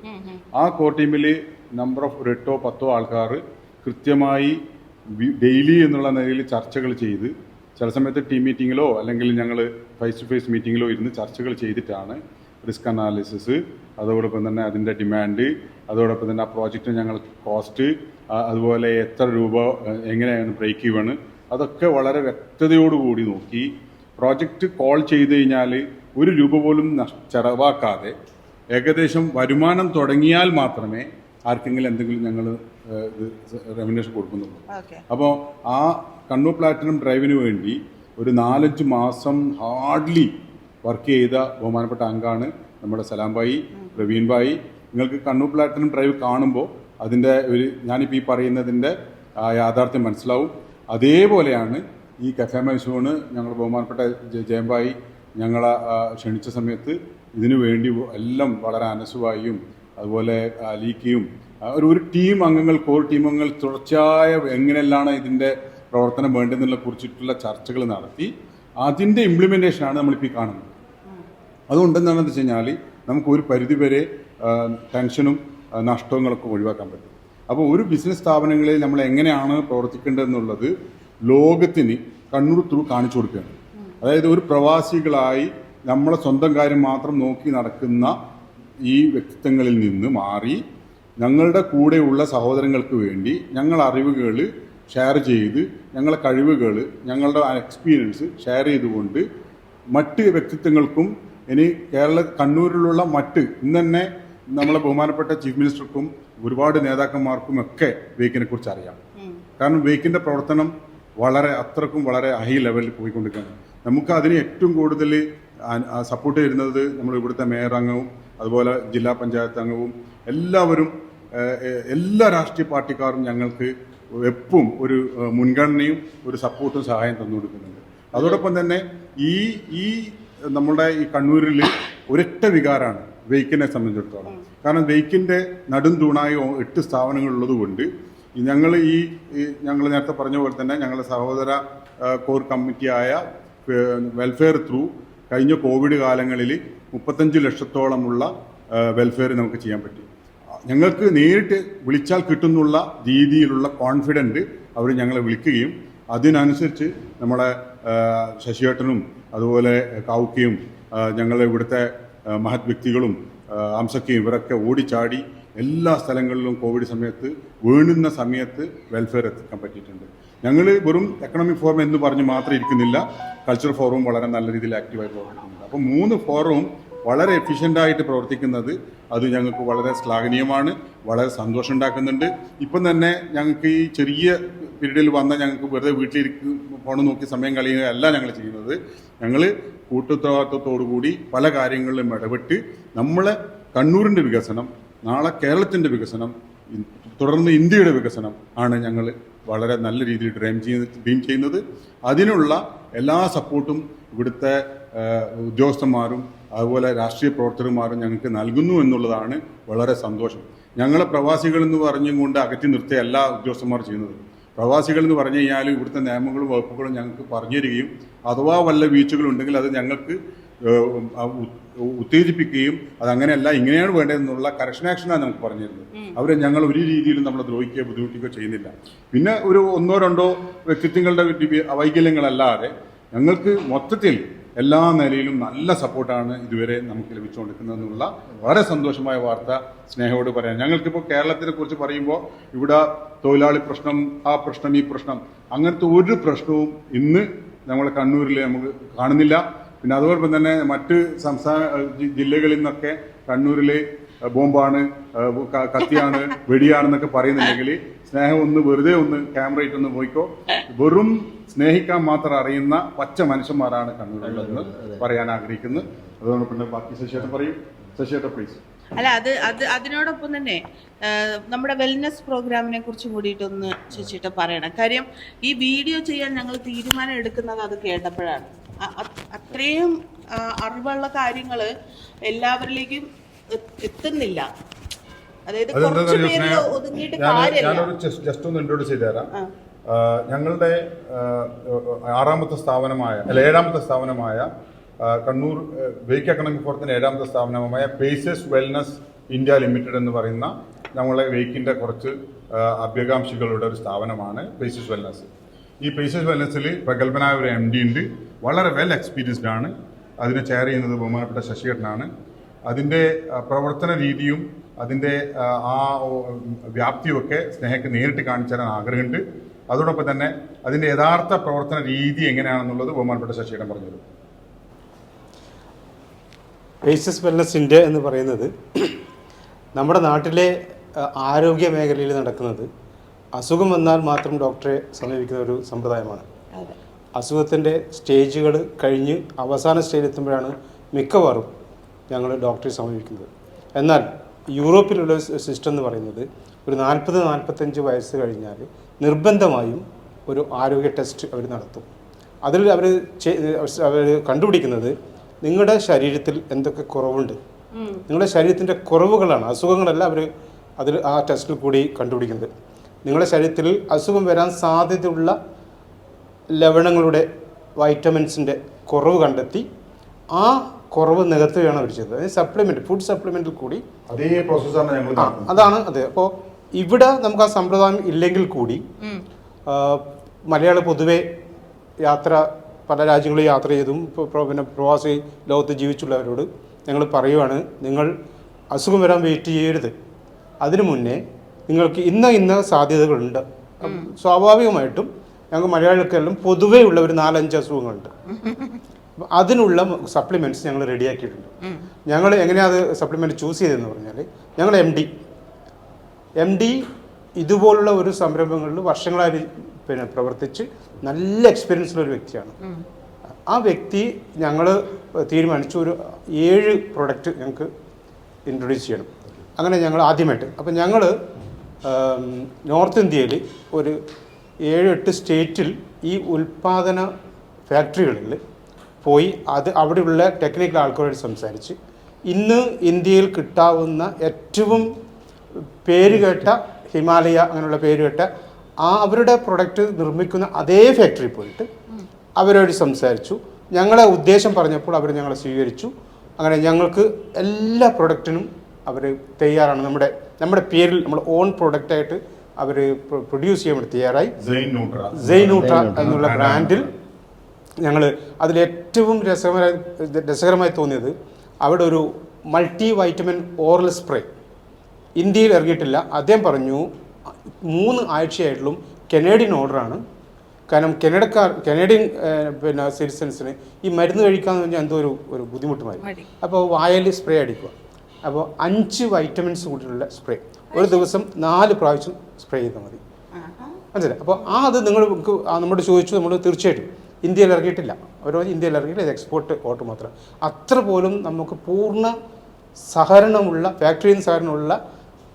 ആ കോർ ടീമിൽ നമ്പർ ഓഫ് 8 or 10 ആൾക്കാർ കൃത്യമായി ഡെയിലി എന്നുള്ള നിലയിൽ ചർച്ചകൾ ചെയ്ത്, ചില സമയത്ത് ടീം മീറ്റിങ്ങിലോ അല്ലെങ്കിൽ ഞങ്ങൾ ഫേസ് ടു ഫേസ് മീറ്റിങ്ങിലോ ഇരുന്ന് ചർച്ചകൾ ചെയ്തിട്ടാണ് റിസ്ക് അനാലിസിസ്, അതോടൊപ്പം തന്നെ അതിൻ്റെ ഡിമാൻഡ്, അതോടൊപ്പം തന്നെ ആ പ്രോജക്റ്റിന് ഞങ്ങൾ കോസ്റ്റ്, അതുപോലെ എത്ര രൂപ, എങ്ങനെയാണ് ബ്രേക്ക് ഈവൺ, അതൊക്കെ വളരെ വ്യക്തതയോടുകൂടി നോക്കി പ്രോജക്റ്റ് കോൾ ചെയ്ത് കഴിഞ്ഞാൽ 1 രൂപ പോലും ചെലവാക്കാതെ ഏകദേശം വരുമാനം തുടങ്ങിയാൽ മാത്രമേ ആർക്കെങ്കിലും എന്തെങ്കിലും ഞങ്ങൾ റെമ്യൂണറേഷൻ കൊടുക്കുന്നുള്ളൂ. അപ്പോൾ ആ കണ്ണൂർ പ്ലാറ്റിനം ഡ്രൈവിന് വേണ്ടി ഒരു 4-5 മാസം ഹാർഡ്ലി വർക്ക് ചെയ്ത ബഹുമാനപ്പെട്ട അംഗമാണ് നമ്മുടെ സലാം ഭായി, പ്രവീൺ ഭായി. നിങ്ങൾക്ക് കണ്ണൂർ പ്ലാറ്റിനം ഡ്രൈവ് കാണുമ്പോൾ അതിൻ്റെ ഞാനിപ്പോൾ ഈ പറയുന്നതിൻ്റെ യാഥാർത്ഥ്യം മനസ്സിലാവും. അതേപോലെയാണ് ഈ കഫേ മൈസൂണ് ഞങ്ങൾ ബഹുമാനപ്പെട്ട ജയംഭായി ഞങ്ങളെ ക്ഷണിച്ച സമയത്ത് ഇതിനു വേണ്ടി എല്ലാം വളരെ അനസുവായും അതുപോലെ അലീക്കയും ഒരു ടീം അംഗങ്ങൾ, കോർ ടീം അംഗങ്ങൾ തുടർച്ചയായ എങ്ങനെയെല്ലാം ഇതിൻ്റെ പ്രവർത്തനം വേണ്ടതെന്നുള്ള കുറിച്ചിട്ടുള്ള ചർച്ചകൾ നടത്തി അതിൻ്റെ ഇംപ്ലിമെൻറ്റേഷനാണ് നമ്മളിപ്പോൾ ഈ കാണുന്നത്. അതുകൊണ്ടെന്താണെന്ന് വെച്ച് കഴിഞ്ഞാൽ നമുക്ക് ഒരു പരിധിവരെ ടെൻഷനും നഷ്ടങ്ങളൊക്കെ ഒഴിവാക്കാൻ പറ്റും. അപ്പോൾ ഒരു ബിസിനസ് സ്ഥാപനങ്ങളിൽ നമ്മൾ എങ്ങനെയാണ് പ്രവർത്തിക്കേണ്ടതെന്നുള്ളത് ലോകത്തിന് കണ്ണൂർ ത്രൂ കാണിച്ചു കൊടുക്കുകയാണ്. അതായത് ഒരു പ്രവാസികളായി നമ്മളെ സ്വന്തം കാര്യം മാത്രം നോക്കി നടക്കുന്ന ഈ വ്യക്തിത്വങ്ങളിൽ നിന്ന് മാറി ഞങ്ങളുടെ കൂടെയുള്ള സഹോദരങ്ങൾക്ക് വേണ്ടി ഞങ്ങൾ അറിവുകൾ ഷെയർ ചെയ്ത്, ഞങ്ങളുടെ കഴിവുകൾ, ഞങ്ങളുടെ എക്സ്പീരിയൻസ് ഷെയർ ചെയ്തുകൊണ്ട് മറ്റ് വ്യക്തിത്വങ്ങൾക്കും, ഇനി കണ്ണൂരിലുള്ള ഇന്ന് തന്നെ നമ്മളെ ബഹുമാനപ്പെട്ട ചീഫ് മിനിസ്റ്റർക്കും ഒരുപാട് നേതാക്കന്മാർക്കും ഒക്കെ വേക്കിനെ കുറിച്ച് അറിയാം. കാരണം വേക്കിൻ്റെ പ്രവർത്തനം വളരെ ഹൈ ലെവലിൽ പോയിക്കൊണ്ടിരിക്കുകയാണ്. നമുക്ക് അതിന് ഏറ്റവും കൂടുതൽ സപ്പോർട്ട് ചെയ്യുന്നത് നമ്മൾ ഇവിടുത്തെ മേയർ അംഗവും അതുപോലെ ജില്ലാ പഞ്ചായത്ത് അംഗവും എല്ലാവരും, എല്ലാ രാഷ്ട്രീയ പാർട്ടിക്കാരും ഞങ്ങൾക്ക് എപ്പോഴും ഒരു മുൻഗണനയും ഒരു സപ്പോർട്ടും സഹായം തന്നു കൊടുക്കുന്നുണ്ട്. അതോടൊപ്പം തന്നെ ഈ നമ്മുടെ ഈ കണ്ണൂരിൽ ഒരൊറ്റ വികാരമാണ് വെയ്ക്കിനെ സംബന്ധിച്ചിടത്തോളം. കാരണം വെയ്ക്കിൻ്റെ നെടും തൂണായി 8 സ്ഥാപനങ്ങളുള്ളത് കൊണ്ട് ഞങ്ങൾ നേരത്തെ പറഞ്ഞ പോലെ തന്നെ ഞങ്ങളുടെ സഹോദര കോർ കമ്മിറ്റിയായ വെൽഫെയർ ത്രൂ കഴിഞ്ഞ കോവിഡ് കാലങ്ങളിൽ 35 ലക്ഷത്തോളമുള്ള വെൽഫെയർ നമുക്ക് ചെയ്യാൻ പറ്റി. ഞങ്ങൾക്ക് നേരിട്ട് വിളിച്ചാൽ കിട്ടുന്നുള്ള രീതിയിലുള്ള കോൺഫിഡൻറ്റ് അവർ ഞങ്ങളെ വിളിക്കുകയും അതിനനുസരിച്ച് നമ്മളെ ശശിയേട്ടനും അതുപോലെ കാവുക്കയും ഞങ്ങളെ ഇവിടുത്തെ മഹത് വ്യക്തികളും അംസക്കയും ഇവരൊക്കെ ഓടിച്ചാടി എല്ലാ സ്ഥലങ്ങളിലും കോവിഡ് സമയത്ത് വീണുന്ന സമയത്ത് വെൽഫെയർ എത്തിക്കാൻ പറ്റിയിട്ടുണ്ട്. ഞങ്ങൾ വെറും എക്കണോമിക് ഫോറം എന്ന് പറഞ്ഞ് മാത്രം ഇരിക്കുന്നില്ല, കൾച്ചറൽ ഫോറവും വളരെ നല്ല രീതിയിൽ ആക്റ്റീവായി പ്രവർത്തിക്കുന്നുണ്ട്. അപ്പോൾ 3 ഫോറവും വളരെ എഫിഷ്യൻ്റായിട്ട് പ്രവർത്തിക്കുന്നത് അത് ഞങ്ങൾക്ക് വളരെ ശ്ലാഘനീയമാണ്, വളരെ സന്തോഷം ഉണ്ടാക്കുന്നുണ്ട്. ഇപ്പം തന്നെ ഞങ്ങൾക്ക് ഈ ചെറിയ പീരീഡിൽ വന്ന ഞങ്ങൾക്ക് വെറുതെ വീട്ടിലിരിക്കും ഫോൺ നോക്കി സമയം കളയുകയല്ല ഞങ്ങൾ ചെയ്യുന്നത്. ഞങ്ങൾ കൂട്ടുത്തരവാദിത്വത്തോടുകൂടി പല കാര്യങ്ങളിലും ഇടപെട്ട് നമ്മളെ കണ്ണൂരിൻ്റെ വികസനം, നാളെ കേരളത്തിൻ്റെ വികസനം, തുടർന്ന് ഇന്ത്യയുടെ വികസനം ആണ് ഞങ്ങൾ വളരെ നല്ല രീതിയിൽ ഡ്രീം ചെയ്യുന്നത്. അതിനുള്ള എല്ലാ സപ്പോർട്ടും ഇവിടുത്തെ ഉദ്യോഗസ്ഥന്മാരും അതുപോലെ രാഷ്ട്രീയ പ്രവർത്തകന്മാരും ഞങ്ങൾക്ക് നൽകുന്നു എന്നുള്ളതാണ് വളരെ സന്തോഷം. ഞങ്ങളെ പ്രവാസികൾ എന്ന് പറഞ്ഞുകൊണ്ട് അകറ്റി നിർത്തിയ എല്ലാ ഉദ്യോഗസ്ഥന്മാർ ചെയ്യുന്നത്. പ്രവാസികൾ എന്ന് പറഞ്ഞു കഴിഞ്ഞാൽ ഇവിടുത്തെ നിയമങ്ങളും വകുപ്പുകളും ഞങ്ങൾക്ക് പറഞ്ഞു തരികയും അഥവാ വല്ല വീഴ്ചകളുണ്ടെങ്കിൽ അത് ഞങ്ങൾക്ക് ഉത്തേജിപ്പിക്കുകയും അതങ്ങനെയല്ല ഇങ്ങനെയാണ് വേണ്ടതെന്നുള്ള കറക്ഷൻ ആക്ഷനാണ് നമുക്ക് പറഞ്ഞിരുന്നത്. അവരെ ഞങ്ങൾ ഒരു രീതിയിലും നമ്മളെ ദ്രോഹിക്കുകയോ ബുദ്ധിമുട്ടിക്കുകയോ ചെയ്യുന്നില്ല. പിന്നെ ഒരു 1-2 വ്യക്തിത്വങ്ങളുടെ വൈകല്യങ്ങളല്ലാതെ ഞങ്ങൾക്ക് മൊത്തത്തിൽ എല്ലാ നിലയിലും നല്ല സപ്പോർട്ടാണ് ഇതുവരെ നമുക്ക് ലഭിച്ചുകൊണ്ടിരിക്കുന്നതെന്നുള്ള വളരെ സന്തോഷമായ വാർത്ത സ്നേഹയോട് പറയാം. ഞങ്ങൾക്കിപ്പോൾ കേരളത്തിനെ കുറിച്ച് പറയുമ്പോൾ ഇവിടെ തൊഴിലാളി പ്രശ്നം, ആ പ്രശ്നം, ഈ പ്രശ്നം, അങ്ങനത്തെ ഒരു പ്രശ്നവും ഇന്ന് നമ്മളെ കണ്ണൂരിൽ നമുക്ക് കാണുന്നില്ല. പിന്നെ അതോടൊപ്പം തന്നെ മറ്റ് ജില്ലകളിൽ നിന്നൊക്കെ കണ്ണൂരിൽ ബോംബാണ്, കത്തിയാണ്, വെടിയാണെന്നൊക്കെ പറയുന്നുണ്ടെങ്കിൽ സ്നേഹം ഒന്ന് വെറുതെ ഒന്ന് ക്യാമറ ഇട്ടൊന്ന് പോയിക്കോ. വെറും സ്നേഹിക്കാൻ മാത്രം അറിയുന്ന പച്ച മനുഷ്യന്മാരാണ് കണ്ണൂരിലുള്ളതെന്ന് പറയാൻ ആഗ്രഹിക്കുന്നത്. അതുകൊണ്ട് പിന്നെ ബാക്കി ശശിയേട്ടൻ പറയും. ശശിയേട്ടൻ പ്ലീസ്. അല്ല, അതിനോടൊപ്പം തന്നെ നമ്മുടെ വെൽനെസ് പ്രോഗ്രാമിനെ കുറിച്ച് കൂടിയിട്ടൊന്ന് ശശിയേട്ടൻ പറയണം. കാര്യം ഈ വീഡിയോ ചെയ്യാൻ ഞങ്ങൾ തീരുമാനം എടുക്കുന്നത് അത് കേട്ടപ്പോഴാണ്. അത്രയും അറിവുള്ള കാര്യങ്ങൾ എല്ലാവരിലേക്കും എത്തുന്നില്ല. അതായത് കുറച്ച് പേര് ഒതുങ്ങിയിട്ട് കാര്യമില്ല. ഞാനൊരു ജസ്റ്റ് ഒന്ന് ഇൻട്രോഡ്യൂസ് ചെയ്തു തരാം. ഞങ്ങളുടെ 7ാമത്തെ സ്ഥാപനമായ കണ്ണൂർ വെയ്ക്ക് എക്കണോമിക് ഫോറത്തിന്റെ 7ാമത്തെ സ്ഥാപനമായ പേസസ് വെൽനസ് ഇന്ത്യ ലിമിറ്റഡ് എന്ന് പറയുന്ന നമ്മളെ വെയ്ക്കിന്റെ കുറച്ച് അഭ്യകാംക്ഷികളുടെ ഒരു സ്ഥാപനമാണ് പേസസ് വെൽനസ്. ഈ പേസസ് വെൽനസിൽ പ്രഗത്ഭനായ ഒരു MD ഉണ്ട്. വളരെ വെൽ എക്സ്പീരിയൻസ്ഡ് ആണ്. അതിനെ ചെയർ ചെയ്യുന്നത് ബഹുമാനപ്പെട്ട ശശിയേട്ടനാണ്. അതിൻ്റെ പ്രവർത്തന രീതിയും അതിൻ്റെ ആ വ്യാപ്തിയുമൊക്കെ സ്നേഹയ്ക്ക് നേരിട്ട് കാണിച്ചു തരാൻ ആഗ്രഹമുണ്ട്. അതോടൊപ്പം തന്നെ അതിൻ്റെ യഥാർത്ഥ പ്രവർത്തന രീതി എങ്ങനെയാണെന്നുള്ളത് ബഹുമാനപ്പെട്ട ശശിയേട്ടൻ പറഞ്ഞത്. പേസസ് വെൽനസ് ഇന്ത്യ എന്ന് പറയുന്നത് നമ്മുടെ നാട്ടിലെ ആരോഗ്യ മേഖലയിൽ നടക്കുന്നത് അസുഖം വന്നാൽ മാത്രം ഡോക്ടറെ സമീപിക്കുന്ന ഒരു സമ്പ്രദായമാണ്. അസുഖത്തിൻ്റെ സ്റ്റേജുകൾ കഴിഞ്ഞ് അവസാന സ്റ്റേജിൽ എത്തുമ്പോഴാണ് മിക്കവാറും ഞങ്ങൾ ഡോക്ടറെ സമീപിക്കുന്നത്. എന്നാൽ യൂറോപ്പിലുള്ള സിസ്റ്റം എന്ന് പറയുന്നത് ഒരു 40-45 വയസ്സ് കഴിഞ്ഞാൽ നിർബന്ധമായും ഒരു ആരോഗ്യ ടെസ്റ്റ് അവർ നടത്തും. അതിൽ അവർ കണ്ടുപിടിക്കുന്നത് നിങ്ങളുടെ ശരീരത്തിൽ എന്തൊക്കെ കുറവുണ്ട്, നിങ്ങളുടെ ശരീരത്തിൻ്റെ കുറവുകളാണ്, അസുഖങ്ങളല്ല അവർ അതിൽ ആ ടെസ്റ്റിൽ കൂടി കണ്ടുപിടിക്കുന്നത്. നിങ്ങളുടെ ശരീരത്തിൽ അസുഖം വരാൻ സാധ്യതയുള്ള ലവണങ്ങളുടെ വൈറ്റമിൻസിൻ്റെ കുറവ് കണ്ടെത്തി ആ കുറവ് നികത്തുകയാണ് അവർ ചെയ്തത്. അതായത് സപ്ലിമെൻറ്റ്, ഫുഡ് സപ്ലിമെൻറ്റിൽ കൂടി അതേ പ്രോസസ്സാണ് ഞങ്ങൾ. അതാണ് അത്. അപ്പോൾ ഇവിടെ നമുക്ക് ആ സമ്പ്രദായം ഇല്ലെങ്കിൽ കൂടി മലയാളി പൊതുവെ പല രാജ്യങ്ങളിൽ യാത്ര ചെയ്തും പിന്നെ പ്രവാസി ലോകത്ത് ജീവിച്ചുള്ളവരോട് ഞങ്ങൾ പറയുവാണ്, നിങ്ങൾ അസുഖം വരാൻ വെയിറ്റ് ചെയ്യരുത്. അതിനു മുന്നേ നിങ്ങൾക്ക് ഇന്ന സാധ്യതകളുണ്ട്. സ്വാഭാവികമായിട്ടും ഞങ്ങൾ മലയാളികൾക്കെല്ലാം പൊതുവേ ഉള്ള ഒരു 4-5 അസുഖങ്ങളുണ്ട്. അതിനുള്ള സപ്ലിമെൻറ്റ്സ് ഞങ്ങൾ റെഡിയാക്കിയിട്ടുണ്ട്. ഞങ്ങൾ എങ്ങനെയാണ് അത് സപ്ലിമെൻറ്റ് ചൂസ് ചെയ്തതെന്ന് പറഞ്ഞാൽ, ഞങ്ങൾ എം ഡി ഇതുപോലുള്ള ഒരു സംരംഭങ്ങളിൽ വർഷങ്ങളായി പിന്നെ പ്രവർത്തിച്ച് നല്ല എക്സ്പീരിയൻസ് ഉള്ള ഒരു വ്യക്തിയാണ്. ആ വ്യക്തി ഞങ്ങൾ തീരുമാനിച്ചു ഒരു 7 പ്രൊഡക്റ്റ് ഞങ്ങൾക്ക് ഇൻട്രൊഡ്യൂസ് ചെയ്യണം. അങ്ങനെ ഞങ്ങൾ ആദ്യമായിട്ട് അപ്പം ഞങ്ങൾ നോർത്ത് ഇന്ത്യയിൽ ഒരു 7-8 സ്റ്റേറ്റിൽ ഈ ഉൽപ്പാദന ഫാക്ടറികളിൽ പോയി അവിടെയുള്ള ടെക്നിക്കൽ ആൾക്കാരോട് സംസാരിച്ച് ഇന്ന് ഇന്ത്യയിൽ കിട്ടാവുന്ന ഏറ്റവും പേരുകേട്ട ഹിമാലയ അങ്ങനെയുള്ള പേരുകേട്ട അവരുടെ പ്രൊഡക്റ്റ് നിർമ്മിക്കുന്ന അതേ ഫാക്ടറി പോയിട്ട് അവരോട് സംസാരിച്ചു. ഞങ്ങളെ ഉദ്ദേശം പറഞ്ഞപ്പോൾ അവർ ഞങ്ങളെ സ്വീകരിച്ചു. അങ്ങനെ ഞങ്ങൾക്ക് എല്ലാ പ്രൊഡക്റ്റിനും അവർ തയ്യാറാണ്. നമ്മുടെ പേരിൽ നമ്മൾ ഓൺ പ്രൊഡക്റ്റായിട്ട് അവർ പ്രൊഡ്യൂസ് ചെയ്യാൻ വേണ്ടി തയ്യാറായി. സെയ്നൂട്ര എന്നുള്ള ബ്രാൻഡിൽ ഞങ്ങൾ അതിലേറ്റവും രസകരമായി തോന്നിയത് അവിടെ ഒരു മൾട്ടി വൈറ്റമിൻ ഓറൽ സ്പ്രേ ഇന്ത്യയിൽ ഇറങ്ങിയിട്ടില്ല. അദ്ദേഹം പറഞ്ഞു 3 ആഴ്ചയായിട്ടും കനേഡിയൻ ഓർഡറാണ്. കാരണം കനേഡിയൻ പിന്നെ സിറ്റിസൻസിന് ഈ മരുന്ന് കഴിക്കാമെന്ന് പറഞ്ഞാൽ എന്തോ ഒരു ബുദ്ധിമുട്ടുമായിരുന്നു. അപ്പോൾ വായൽ സ്പ്രേ അടിക്കുക. അപ്പോൾ 5 വൈറ്റമിൻസ് കൂട്ടിയുള്ള സ്പ്രേ ഒരു ദിവസം 4 പ്രാവശ്യം സ്പ്രേ ചെയ്താൽ മതി. മനസ്സിലായി? അപ്പോൾ അത് നിങ്ങൾക്ക് നമ്മോട് ചോദിച്ചു. നമ്മൾ തീർച്ചയായിട്ടും ഇന്ത്യയിൽ ഇറങ്ങിയിട്ടില്ല. ഇന്ത്യയിൽ ഇറങ്ങിയിട്ട് ഇത് എക്സ്പോർട്ട് ഓർഡർ മാത്രം. അത്ര പോലും നമുക്ക് പൂർണ്ണ സഹകരണമുള്ള ഫാക്ടറിയിൽ നിന്ന് സഹകരണമുള്ള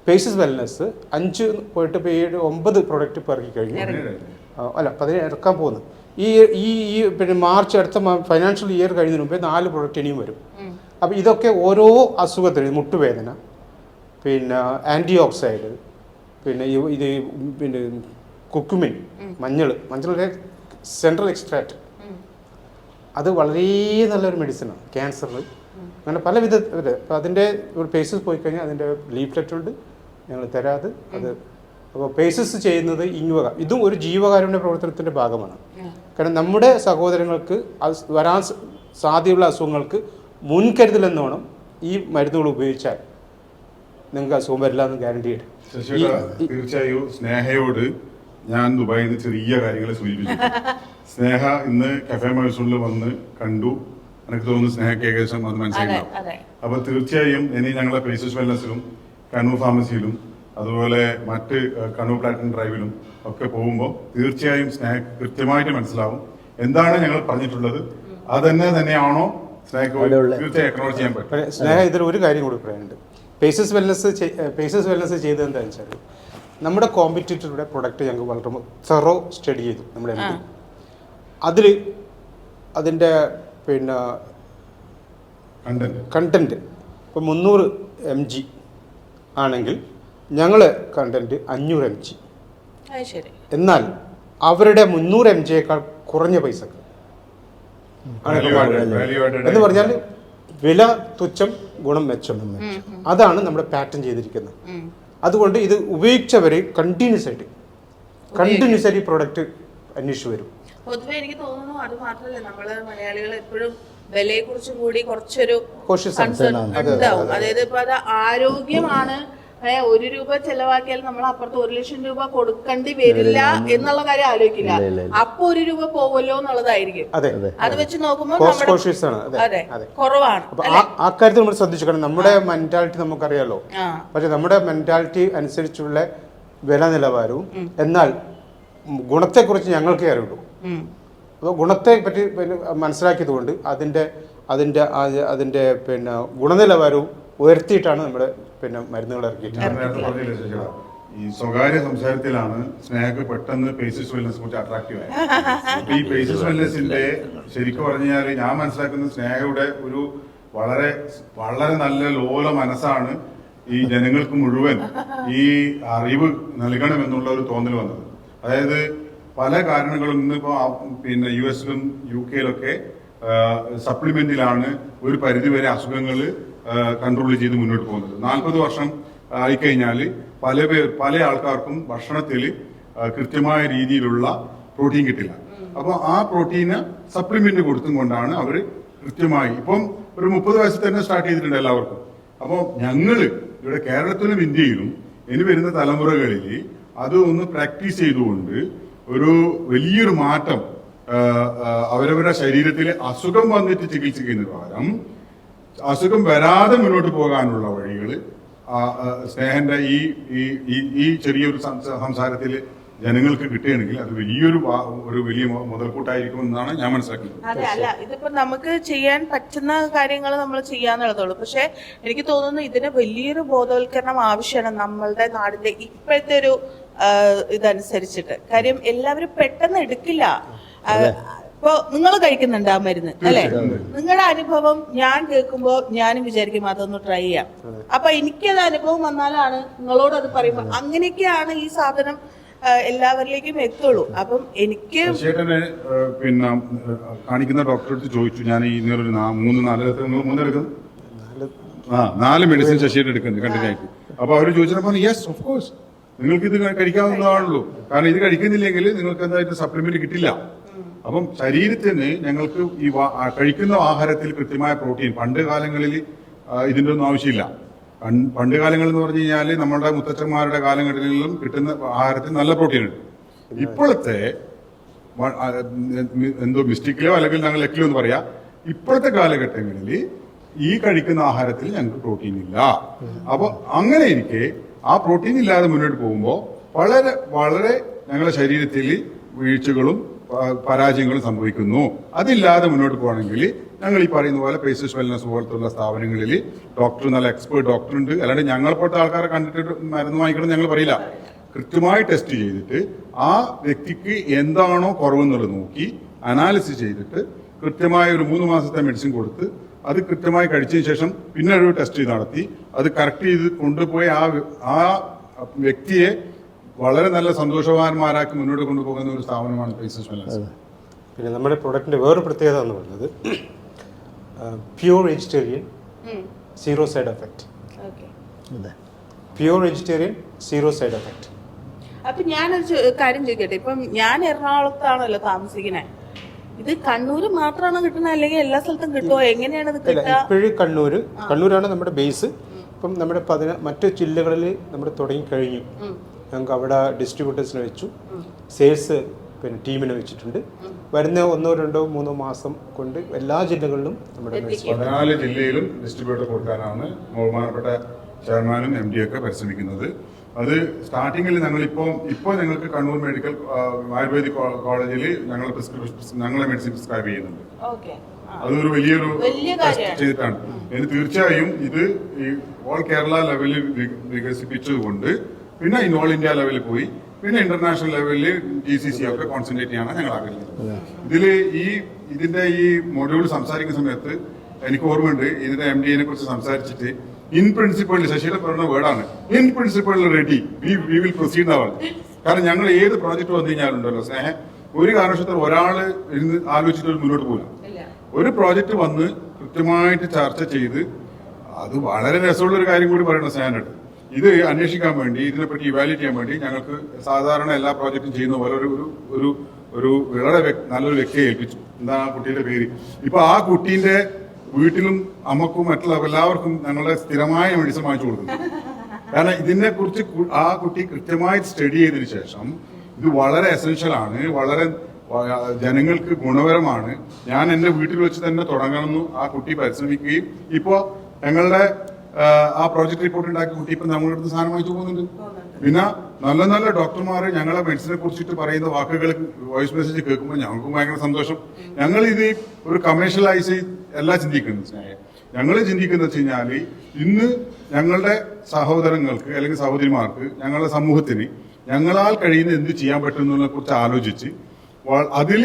പേസസ് വെൽനസ് 5 പോയിട്ട് ഇപ്പോൾ 7-9 പ്രൊഡക്റ്റ് ഇപ്പോൾ ഇറക്കി കഴിഞ്ഞു. അല്ല 10 ഇറക്കാൻ പോകുന്നു. ഈ പിന്നെ മാർച്ച് അടുത്ത ഫൈനാൻഷ്യൽ ഇയർ കഴിയുന്നതിന് മുമ്പേ 4 പ്രൊഡക്റ്റ് ഇനിയും വരും. അപ്പോൾ ഇതൊക്കെ ഓരോ അസുഖത്തിന്, മുട്ടുവേദന, പിന്നെ ആൻറ്റി ഓക്സൈഡ്, പിന്നെ പിന്നെ കുക്കുമിൻ, മഞ്ഞളുടെ സെൻട്രൽ എക്സ്ട്രാക്റ്റ്, അത് വളരെ നല്ലൊരു മെഡിസിനാണ് ക്യാൻസറിന്. അങ്ങനെ പല വിധത്തിൽ. അപ്പോൾ അതിൻ്റെ ഒരു പേസസ് പോയി കഴിഞ്ഞാൽ അതിൻ്റെ ലീഫ്ലെറ്റ് ഉണ്ട്, ഞങ്ങൾ തരാതെ അത്. അപ്പോൾ പേസസ് ചെയ്യുന്നത് ഇതും ഒരു ജീവകാരുണ്യ പ്രവർത്തനത്തിൻ്റെ ഭാഗമാണ്. കാരണം നമ്മുടെ സഹോദരങ്ങൾക്ക് വരാൻ സാധ്യതയുള്ള അസുഖങ്ങൾക്ക് മുൻകരുതലെന്നോണം ഈ മരുന്നുകൾ ഉപയോഗിച്ചാൽ നിങ്ങൾക്ക് അസുഖം വരില്ല എന്ന് ഗ്യാരണ്ടി ഇടും. തീർച്ചയായും സ്നേഹയോട് ഞാൻ ദുബായിൽ നിന്ന് ചെറിയ കാര്യങ്ങൾ സൂചിപ്പിച്ചു. സ്നേഹ ഇന്ന് കഫേ മൈസൂരിൽ വന്ന് കണ്ടു. എനിക്ക് തോന്നുന്നു സ്നേഹയ്ക്ക് ഏകദേശം അത് മനസ്സിലാവും. അപ്പൊ തീർച്ചയായും ഇനി ഞങ്ങളെ പേസസ് വെൽനസിലും കണ്ണൂർ ഫാർമസിയിലും അതുപോലെ മറ്റ് കണ്ണൂർ പ്ലാറ്റിനം ഡ്രൈവിലും ഒക്കെ പോകുമ്പോൾ തീർച്ചയായും സ്നേഹ കൃത്യമായിട്ട് മനസ്സിലാവും എന്താണ് ഞങ്ങൾ പറഞ്ഞിട്ടുള്ളത്. തന്നെയാണോ സ്നേഹ തീർച്ചയായും എക്നോളജ് ചെയ്യാൻ പറ്റും. സ്നേഹ ഇതിൽ ഒരു കാര്യം കൂടി പറയാനുണ്ട്. പേസസ് വെൽനസ് ചെയ്തത് എന്താണെന്ന് വെച്ചാൽ നമ്മുടെ കോമ്പറ്റീറ്ററുടെ പ്രൊഡക്റ്റ് ഞങ്ങൾക്ക് വളരെ തെറോ സ്റ്റഡി ചെയ്തു നമ്മുടെ MD. അതിൽ അതിൻ്റെ പിന്നെ കണ്ടന്റ് ഇപ്പോൾ 300 mg ആണെങ്കിൽ ഞങ്ങൾ കണ്ടന്റ് 500 mg. എന്നാൽ അവരുടെ 300 mg കുറഞ്ഞ പൈസക്ക് എന്ന് പറഞ്ഞാൽ വില തുച്ഛം ഗുണം മെച്ചം. അതാണ് നമ്മുടെ പാറ്റേൺ ചെയ്തിരിക്കുന്നത്. അതുകൊണ്ട് ഇത് ഉപയോഗിച്ചവർ കണ്ടിന്യൂസ് ആയിട്ട് പ്രൊഡക്റ്റ് അന്വേഷിച്ച് വരും. പൊതുവെ എനിക്ക് തോന്നുന്നു അത് മാത്രമല്ല, നമ്മള് മലയാളികൾ എപ്പോഴും വിലയെ കുറിച്ച് കൂടി കുറച്ചൊരു കൺസേൺ ഉണ്ടാവും. അതായത് ഇപ്പൊ അത് ആരോഗ്യമാണ്, 1 രൂപ ചെലവാക്കിയാൽ നമ്മൾ അപ്പുറത്ത് 1 ലക്ഷം രൂപ കൊടുക്കേണ്ടി വരില്ല എന്നുള്ള കാര്യം ആലോചിക്കില്ല. അപ്പൊ 1 രൂപ പോവല്ലോ എന്നുള്ളതായിരിക്കും. അത് വെച്ച് നോക്കുമ്പോൾ കുറവാണ്. ആ കാര്യത്തിൽ നമ്മൾ ശ്രദ്ധിച്ചു. നമ്മുടെ മെന്റാലിറ്റി നമുക്കറിയാലോ. പക്ഷെ നമ്മുടെ മെന്റാലിറ്റി അനുസരിച്ചുള്ള വില നിലവാരവും എന്നാൽ ഗുണത്തെക്കുറിച്ച് ഞങ്ങൾക്കേ അറിയുള്ളൂ. അപ്പോൾ ഗുണത്തെ പറ്റി മനസ്സിലാക്കിയത് കൊണ്ട് അതിന്റെ പിന്നെ ഗുണനിലവാരവും ഉയർത്തിയിട്ടാണ് നമ്മുടെ പിന്നെ മരുന്നുകൾ ഇറക്കിയിട്ട്. ഈ സ്വകാര്യ സംസാരത്തിലാണ് സ്നേഹക്ക് പെട്ടെന്ന് പേസസ് വെൽനസ് കുറിച്ച് അട്രാക്റ്റീവ് ആയത്. ഈ പേസസ് വെൽനസിന്റെ ശരിക്കും പറഞ്ഞാൽ ഞാൻ മനസ്സിലാക്കുന്ന സ്നേഹയുടെ ഒരു വളരെ വളരെ നല്ല ലോല മനസ്സാണ് ഈ ജനങ്ങൾക്ക് മുഴുവൻ ഈ അറിവ് നൽകണമെന്നുള്ള ഒരു തോന്നൽ വന്നത്. അതായത് പല കാരണങ്ങളും ഇന്നിപ്പോ പിന്നെ US-ലും UK-ലൊക്കെ സപ്ലിമെന്റിലാണ് ഒരു പരിധിവരെ അസുഖങ്ങൾ കൺട്രോൾ ചെയ്ത് മുന്നോട്ട് പോകുന്നത്. 40 വർഷം ആയിക്കഴിഞ്ഞാൽ പല ആൾക്കാർക്കും ഭക്ഷണത്തിൽ കൃത്യമായ രീതിയിലുള്ള പ്രോട്ടീൻ കിട്ടില്ല. അപ്പോൾ ആ പ്രോട്ടീന് സപ്ലിമെന്റ് കൊടുത്തും കൊണ്ടാണ് അവർ കൃത്യമായി ഇപ്പം ഒരു 30 വയസ്സിൽ തന്നെ സ്റ്റാർട്ട് ചെയ്തിട്ടുണ്ട് എല്ലാവർക്കും. അപ്പോൾ ഞങ്ങള് ഇവിടെ കേരളത്തിലും ഇന്ത്യയിലും ഇനി വരുന്ന തലമുറകളിൽ അത് ഒന്ന് പ്രാക്ടീസ് ചെയ്തുകൊണ്ട് ഒരു വലിയൊരു മാറ്റം അവരവരുടെ ശരീരത്തിൽ അസുഖം വന്നിട്ട് ചികിത്സിക്കുന്നതിന് പകരം അസുഖം വരാതെ മുന്നോട്ട് പോകാനുള്ള വഴികൾ സ്നേഹന്റെ ഈ ചെറിയൊരു സംസാരത്തിൽ ജനങ്ങൾക്ക് കിട്ടുകയാണെങ്കിൽ അത് വലിയ മുതൽക്കൂട്ടായിരിക്കും എന്നാണ് ഞാൻ മനസ്സിലാക്കുന്നത്. അതെ, അല്ല ഇതിപ്പോ നമുക്ക് ചെയ്യാൻ പറ്റുന്ന കാര്യങ്ങൾ നമ്മൾ ചെയ്യാന്നുള്ളതുള്ളൂ. പക്ഷെ എനിക്ക് തോന്നുന്നു ഇതിന് വലിയൊരു ബോധവൽക്കരണം ആവശ്യമാണ് നമ്മളുടെ നാടിന്റെ ഇപ്പോഴത്തെ ഒരു ഇതനുസരിച്ചിട്ട്. കാര്യം എല്ലാവരും പെട്ടെന്ന് എടുക്കില്ല. ഇപ്പൊ നിങ്ങൾ കഴിക്കുന്നുണ്ട് ആ മരുന്ന് അല്ലെ? നിങ്ങളുടെ അനുഭവം ഞാൻ കേൾക്കുമ്പോ ഞാനും വിചാരിക്കും അതൊന്ന് ട്രൈ ചെയ്യാം. അപ്പൊ എനിക്കത് അനുഭവം വന്നാലാണ് നിങ്ങളോട് അത് പറയുമ്പോ അങ്ങനെയൊക്കെയാണ് ഈ സാധനം എല്ലാവരിലേക്കും എത്തുള്ളൂ. അപ്പം എനിക്ക് പിന്നെ കാണിക്കുന്ന ഡോക്ടറെ ചോദിച്ചു, ഞാൻ ഇന്നൊരു 4 മെഡിസിൻ ശശിയുടെ എടുക്കുന്നത് കണ്ടിന്യൂയായിട്ട്. അപ്പൊ അവര് ചോദിച്ചപ്പോൾ യെസ് ഓഫ് കോഴ്സ് നിങ്ങൾക്ക് ഇത് കഴിക്കാവുന്നതാണല്ലോ, കാരണം ഇത് കഴിക്കുന്നില്ലെങ്കിൽ നിങ്ങൾക്ക് എന്തായിട്ട് സപ്ലിമെന്റ് കിട്ടില്ല. അപ്പം ശരീരത്തിന് ഞങ്ങൾക്ക് ഈ കഴിക്കുന്ന ആഹാരത്തിൽ കൃത്യമായ പ്രോട്ടീൻ, പണ്ട് കാലങ്ങളിൽ ഇതിന്റെ ഒന്നും ആവശ്യമില്ല. പണ്ട് കാലങ്ങൾ എന്ന് പറഞ്ഞു കഴിഞ്ഞാൽ നമ്മുടെ മുത്തച്ഛന്മാരുടെ കാലഘട്ടങ്ങളിലും കിട്ടുന്ന ആഹാരത്തിൽ നല്ല പ്രോട്ടീൻ ഉണ്ട്. ഇപ്പോഴത്തെ എന്തോ മിസ്റ്റേക്കിലോ അല്ലെങ്കിൽ ഞങ്ങൾ ലക്കിലോ എന്ന് പറയാം, ഇപ്പോഴത്തെ കാലഘട്ടങ്ങളിൽ ഈ കഴിക്കുന്ന ആഹാരത്തിൽ ഞങ്ങൾക്ക് പ്രോട്ടീൻ ഇല്ല. അപ്പൊ അങ്ങനെ ഇരിക്കെ ആ പ്രോട്ടീൻ ഇല്ലാതെ മുന്നോട്ട് പോകുമ്പോൾ വളരെ വളരെ ഞങ്ങളുടെ ശരീരത്തിൽ വീഴ്ചകളും പരാജയങ്ങളും സംഭവിക്കുന്നു. അതില്ലാതെ മുന്നോട്ട് പോകണമെങ്കിൽ ഞങ്ങൾ ഈ പറയുന്ന പോലെ പേസസ് വെൽനസ് പോലത്തുള്ള സ്ഥാപനങ്ങളിൽ നല്ല എക്സ്പേർട്ട് ഡോക്ടർ ഉണ്ട്. അല്ലാണ്ട് ഞങ്ങളെപ്പോഴത്തെ ആൾക്കാരെ കണ്ടിട്ട് മരുന്ന് വാങ്ങിക്കണം ഞങ്ങൾ പറയില്ല. കൃത്യമായി ടെസ്റ്റ് ചെയ്തിട്ട് ആ വ്യക്തിക്ക് എന്താണോ കുറവെന്നുള്ളത് നോക്കി അനാലിസിസ് ചെയ്തിട്ട് കൃത്യമായ ഒരു 3 മാസത്തെ മെഡിസിൻ കൊടുത്ത് അത് കൃത്യമായി കഴിച്ചതിന് ശേഷം പിന്നെ ഒരു ടെസ്റ്റ് നടത്തി അത് കറക്റ്റ് ചെയ്ത് കൊണ്ടുപോയി ആ വ്യക്തിയെ വളരെ നല്ല സന്തോഷവാന്മാരാക്കി മുന്നോട്ട് കൊണ്ടുപോകുന്ന ഒരു സ്ഥാപനമാണ് പേസസ് വെൽനസ്. പിന്നെ നമ്മുടെ പ്രൊഡക്റ്റിന്റെ വേറൊരു പ്രത്യേകത എന്ന് പറയുന്നത് pure vegetarian, zero side effect. Okay. അതെ. Pure vegetarian, zero side effect. അപ്പൊ ഞാനൊരു കാര്യം ചോദിക്കട്ടെ, ഇപ്പം ഞാൻ എറണാകുളത്താണല്ലോ താമസിക്കുന്നത്, ഇത് കണ്ണൂര് മാത്രമാണ് കിട്ടുന്നത് അല്ലെങ്കിൽ എല്ലാ സ്ഥലത്തും കിട്ടുമോ? എങ്ങനെയാണ് ഇത് അല്ല, കിട്ടുക? ഇപ്പോഴും കണ്ണൂരാണ് നമ്മുടെ ബേസ്. ഇപ്പം നമ്മുടെ മറ്റ് ജില്ലകളിൽ നമ്മൾ തുടങ്ങിക്കഴിഞ്ഞു. ഞങ്ങൾക്ക് അവിടെ ഡിസ്ട്രിബ്യൂട്ടേഴ്സിനെ വെച്ചു, സെയിൽസ് പിന്നെ ടീമിനെ വെച്ചിട്ടുണ്ട്. വരുന്ന 1, 2, 3 മാസം കൊണ്ട് എല്ലാ ജില്ലകളിലും നമ്മുടെ 14 ജില്ലയിലും ഡിസ്ട്രിബ്യൂട്ടർ കൊടുക്കാനാണ് ബഹുമാനപ്പെട്ട ചെയർമാനും MD ഒക്കെ പരിശ്രമിക്കുന്നത്. അത് സ്റ്റാർട്ടിങ്ങിൽ ഇപ്പോൾ ഞങ്ങൾക്ക് കണ്ണൂർ മെഡിക്കൽ ആയുർവേദിക് കോളേജിൽ ഞങ്ങളെ മെഡിസിൻ പ്രിസ്ക്രൈബ് ചെയ്യുന്നുണ്ട്. അതൊരു വലിയൊരു ടെസ്റ്റ് ചെയ്തിട്ടാണ്. ഇത് തീർച്ചയായും ഇത് ഈ ഓൾ കേരള ലെവലിൽ വികസിപ്പിച്ചതുകൊണ്ട് പിന്നെ ഓൾ ഇന്ത്യ ലെവലിൽ പോയി പിന്നെ ഇന്റർനാഷണൽ ലെവലിൽ GCC ഒക്കെ കോൺസെൻട്രേറ്റ് ചെയ്യാനാണ് ഞങ്ങൾ ആഗ്രഹിക്കുന്നത്. ഇതിന്റെ ഈ മൊഡ്യൂൾ സംസാരിക്കുന്ന സമയത്ത് എനിക്ക് ഓർമ്മയുണ്ട്, ഇതിന്റെ MD കുറിച്ച് സംസാരിച്ചിട്ട് ഇൻ പ്രിൻസിപ്പിൾ ശശിയുടെ പറയുന്ന വേർഡാണ് in principle ready we will proceed എന്നാണ്. കാരണം ഞങ്ങൾ ഏത് പ്രോജക്റ്റ് വന്നു കഴിഞ്ഞാലുണ്ടല്ലോ സ്നേഹം, ഒരു കാരണവശാലും ഒരാള് ഇരുന്ന് ആലോചിച്ചിട്ട് മുന്നോട്ട് പോകില്ല. ഒരു പ്രോജക്റ്റ് വന്ന് കൃത്യമായിട്ട് ചർച്ച ചെയ്ത് അത് വളരെ രസമുള്ള ഒരു കാര്യം കൂടി പറയണം സ്റ്റാൻഡേർഡ്. ഇത് അന്വേഷിക്കാൻ വേണ്ടി, ഇതിനെപ്പറ്റി ഇവാലുവേറ്റ് ചെയ്യാൻ വേണ്ടി ഞങ്ങൾക്ക് സാധാരണ എല്ലാ പ്രോജക്റ്റും ചെയ്യുന്ന പോലെ ഒരു വളരെ നല്ലൊരു വ്യക്തിയെ ഏൽപ്പിച്ചു. എന്താണ് ആ കുട്ടിയുടെ പേര്? ഇപ്പൊ ആ കുട്ടീന്റെ വീട്ടിലും അമ്മക്കും മറ്റുള്ള എല്ലാവർക്കും ഞങ്ങളുടെ സ്ഥിരമായ മെഡിസിൻ വാങ്ങിച്ചു കൊടുക്കുന്നു. കാരണം ഇതിനെ കുറിച്ച് ആ കുട്ടി കൃത്യമായി സ്റ്റഡി ചെയ്തതിനു ശേഷം ഇത് വളരെ എസെൻഷ്യൽ ആണ്, വളരെ ജനങ്ങൾക്ക് ഗുണപരമാണ്, ഞാൻ എന്റെ വീട്ടിൽ വെച്ച് തന്നെ തുടങ്ങണമെന്ന് ആ കുട്ടി പരിശ്രമിക്കുകയും ഇപ്പോ ഞങ്ങളുടെ ആ പ്രോജക്ട് റിപ്പോർട്ട് ഉണ്ടാക്കി കുട്ടി ഇപ്പൊ നമ്മളുടെ അടുത്ത് സാധനം വാങ്ങിച്ചു പോകുന്നുണ്ട്. പിന്നെ നല്ല നല്ല ഡോക്ടർമാർ ഞങ്ങളെ മെഡിസിനെ കുറിച്ചിട്ട് പറയുന്ന വാക്കുകൾ വോയിസ് മെസ്സേജ് കേൾക്കുമ്പോൾ ഞങ്ങൾക്കും ഭയങ്കര സന്തോഷം. ഞങ്ങൾ ഇത് ഒരു കമേഴ്ഷ്യലൈസ് അല്ല ചിന്തിക്കുന്നത്. ഞങ്ങൾ ചിന്തിക്കുന്നത് വെച്ച് കഴിഞ്ഞാൽ ഇന്ന് ഞങ്ങളുടെ സഹോദരങ്ങൾക്ക് അല്ലെങ്കിൽ സഹോദരിമാർക്ക്, ഞങ്ങളുടെ സമൂഹത്തിന് ഞങ്ങളാൽ കഴിയുന്ന എന്ത് ചെയ്യാൻ പറ്റുന്നതിനെ കുറിച്ച് ആലോചിച്ച് അതിൽ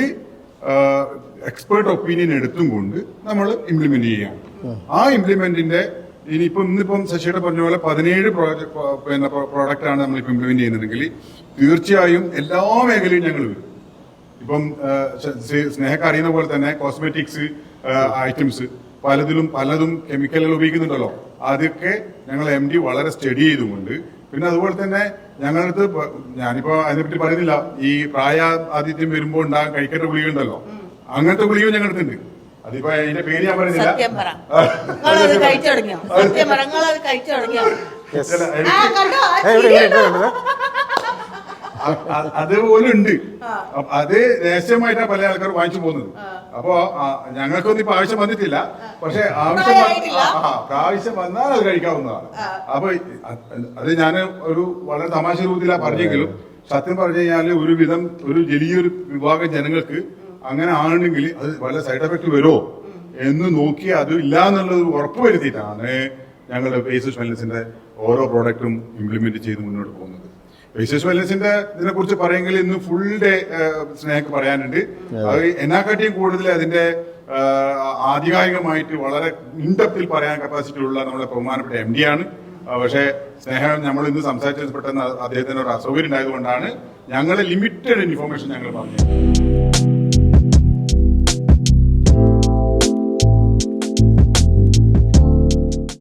എക്സ്പേർട്ട് ഒപ്പീനിയൻ എടുത്തും കൊണ്ട് നമ്മൾ ഇംപ്ലിമെന്റ് ചെയ്യുകയാണ്. ആ ഇംപ്ലിമെന്റിന്റെ ഇന്നിപ്പം ശശിയുടെ പറഞ്ഞ പോലെ 17 പ്രോഡക്റ്റ് ആണ് നമ്മൾ ഇപ്പം ഇംപ്ലിമെന്റ് ചെയ്യുന്നുണ്ടെങ്കിൽ തീർച്ചയായും എല്ലാ മേഖലയും ഞങ്ങൾ വരും. ഇപ്പം സ്നേഹക്ക് അറിയുന്ന പോലെ തന്നെ കോസ്മെറ്റിക്സ് ഐറ്റംസ് പലതും കെമിക്കലുകൾ ഉപയോഗിക്കുന്നുണ്ടല്ലോ. അതൊക്കെ ഞങ്ങൾ MD വളരെ സ്റ്റഡി ചെയ്തുകൊണ്ട്, പിന്നെ അതുപോലെ തന്നെ ഞങ്ങളടുത്ത് ഞാനിപ്പോ അതിനെപ്പറ്റി പറയുന്നില്ല, ഈ പ്രായാധിത്യം വരുമ്പോൾ കഴിക്കേണ്ട ഗുളിക ഉണ്ടല്ലോ, അങ്ങനത്തെ ഗുളികയും ഞങ്ങളടുത്തുണ്ട്. അതിപ്പോ അതിന്റെ പേര് ഞാൻ പറയുന്നില്ല. അതുപോലെ ഉണ്ട്. അത് രഹസ്യമായിട്ടാണ് പല ആൾക്കാർ വാങ്ങിച്ചു പോകുന്നത്. അപ്പോ ഞങ്ങൾക്കൊന്നും ഇപ്പൊ ആവശ്യം വന്നിട്ടില്ല, പക്ഷെ പ്രാവശ്യം വന്നാൽ അത് കഴിക്കാവുന്നതാണ്. അപ്പൊ അത് ഞാൻ ഒരു വളരെ തമാശ രൂപത്തിലാണ് പറഞ്ഞെങ്കിലും സത്യം പറഞ്ഞു കഴിഞ്ഞാല് ഒരു വലിയൊരു വിഭാഗം ജനങ്ങൾക്ക് അങ്ങനെ ആണെങ്കിൽ അത് വല്ല സൈഡ് എഫക്ട് വരുമോ എന്ന് നോക്കി അത് ഇല്ല എന്നുള്ളത് ഉറപ്പുവരുത്തിയിട്ടാണ് ഞങ്ങൾ പേസസ് വെൽനസിന്റെ ഓരോ പ്രോഡക്റ്റും ഇംപ്ലിമെന്റ് ചെയ്ത് മുന്നോട്ട് പോകുന്നത്. പേസസ് വെൽനസിന്റെ ഇതിനെ കുറിച്ച് പറയുമെങ്കിൽ ഇന്ന് ഫുൾ ഡേ സ്നേഹക്ക് പറയാനുണ്ട്. അത് എന്നെക്കാട്ടിയും കൂടുതൽ അതിന്റെ ആധികാരികമായിട്ട് വളരെ ഇൻഡെപ്തിൽ പറയാൻ കപ്പാസിറ്റി ഉള്ള നമ്മുടെ ബഹുമാനപ്പെട്ട MD ആണ്. പക്ഷേ സ്നേഹം നമ്മൾ ഇന്ന് സംസാരിച്ചത് പെട്ടെന്ന് അദ്ദേഹത്തിന് ഒരു അസൗകര്യം ഉണ്ടായതുകൊണ്ടാണ് ഞങ്ങളെ ലിമിറ്റഡ് ഇൻഫോർമേഷൻ ഞങ്ങൾ പറഞ്ഞത്.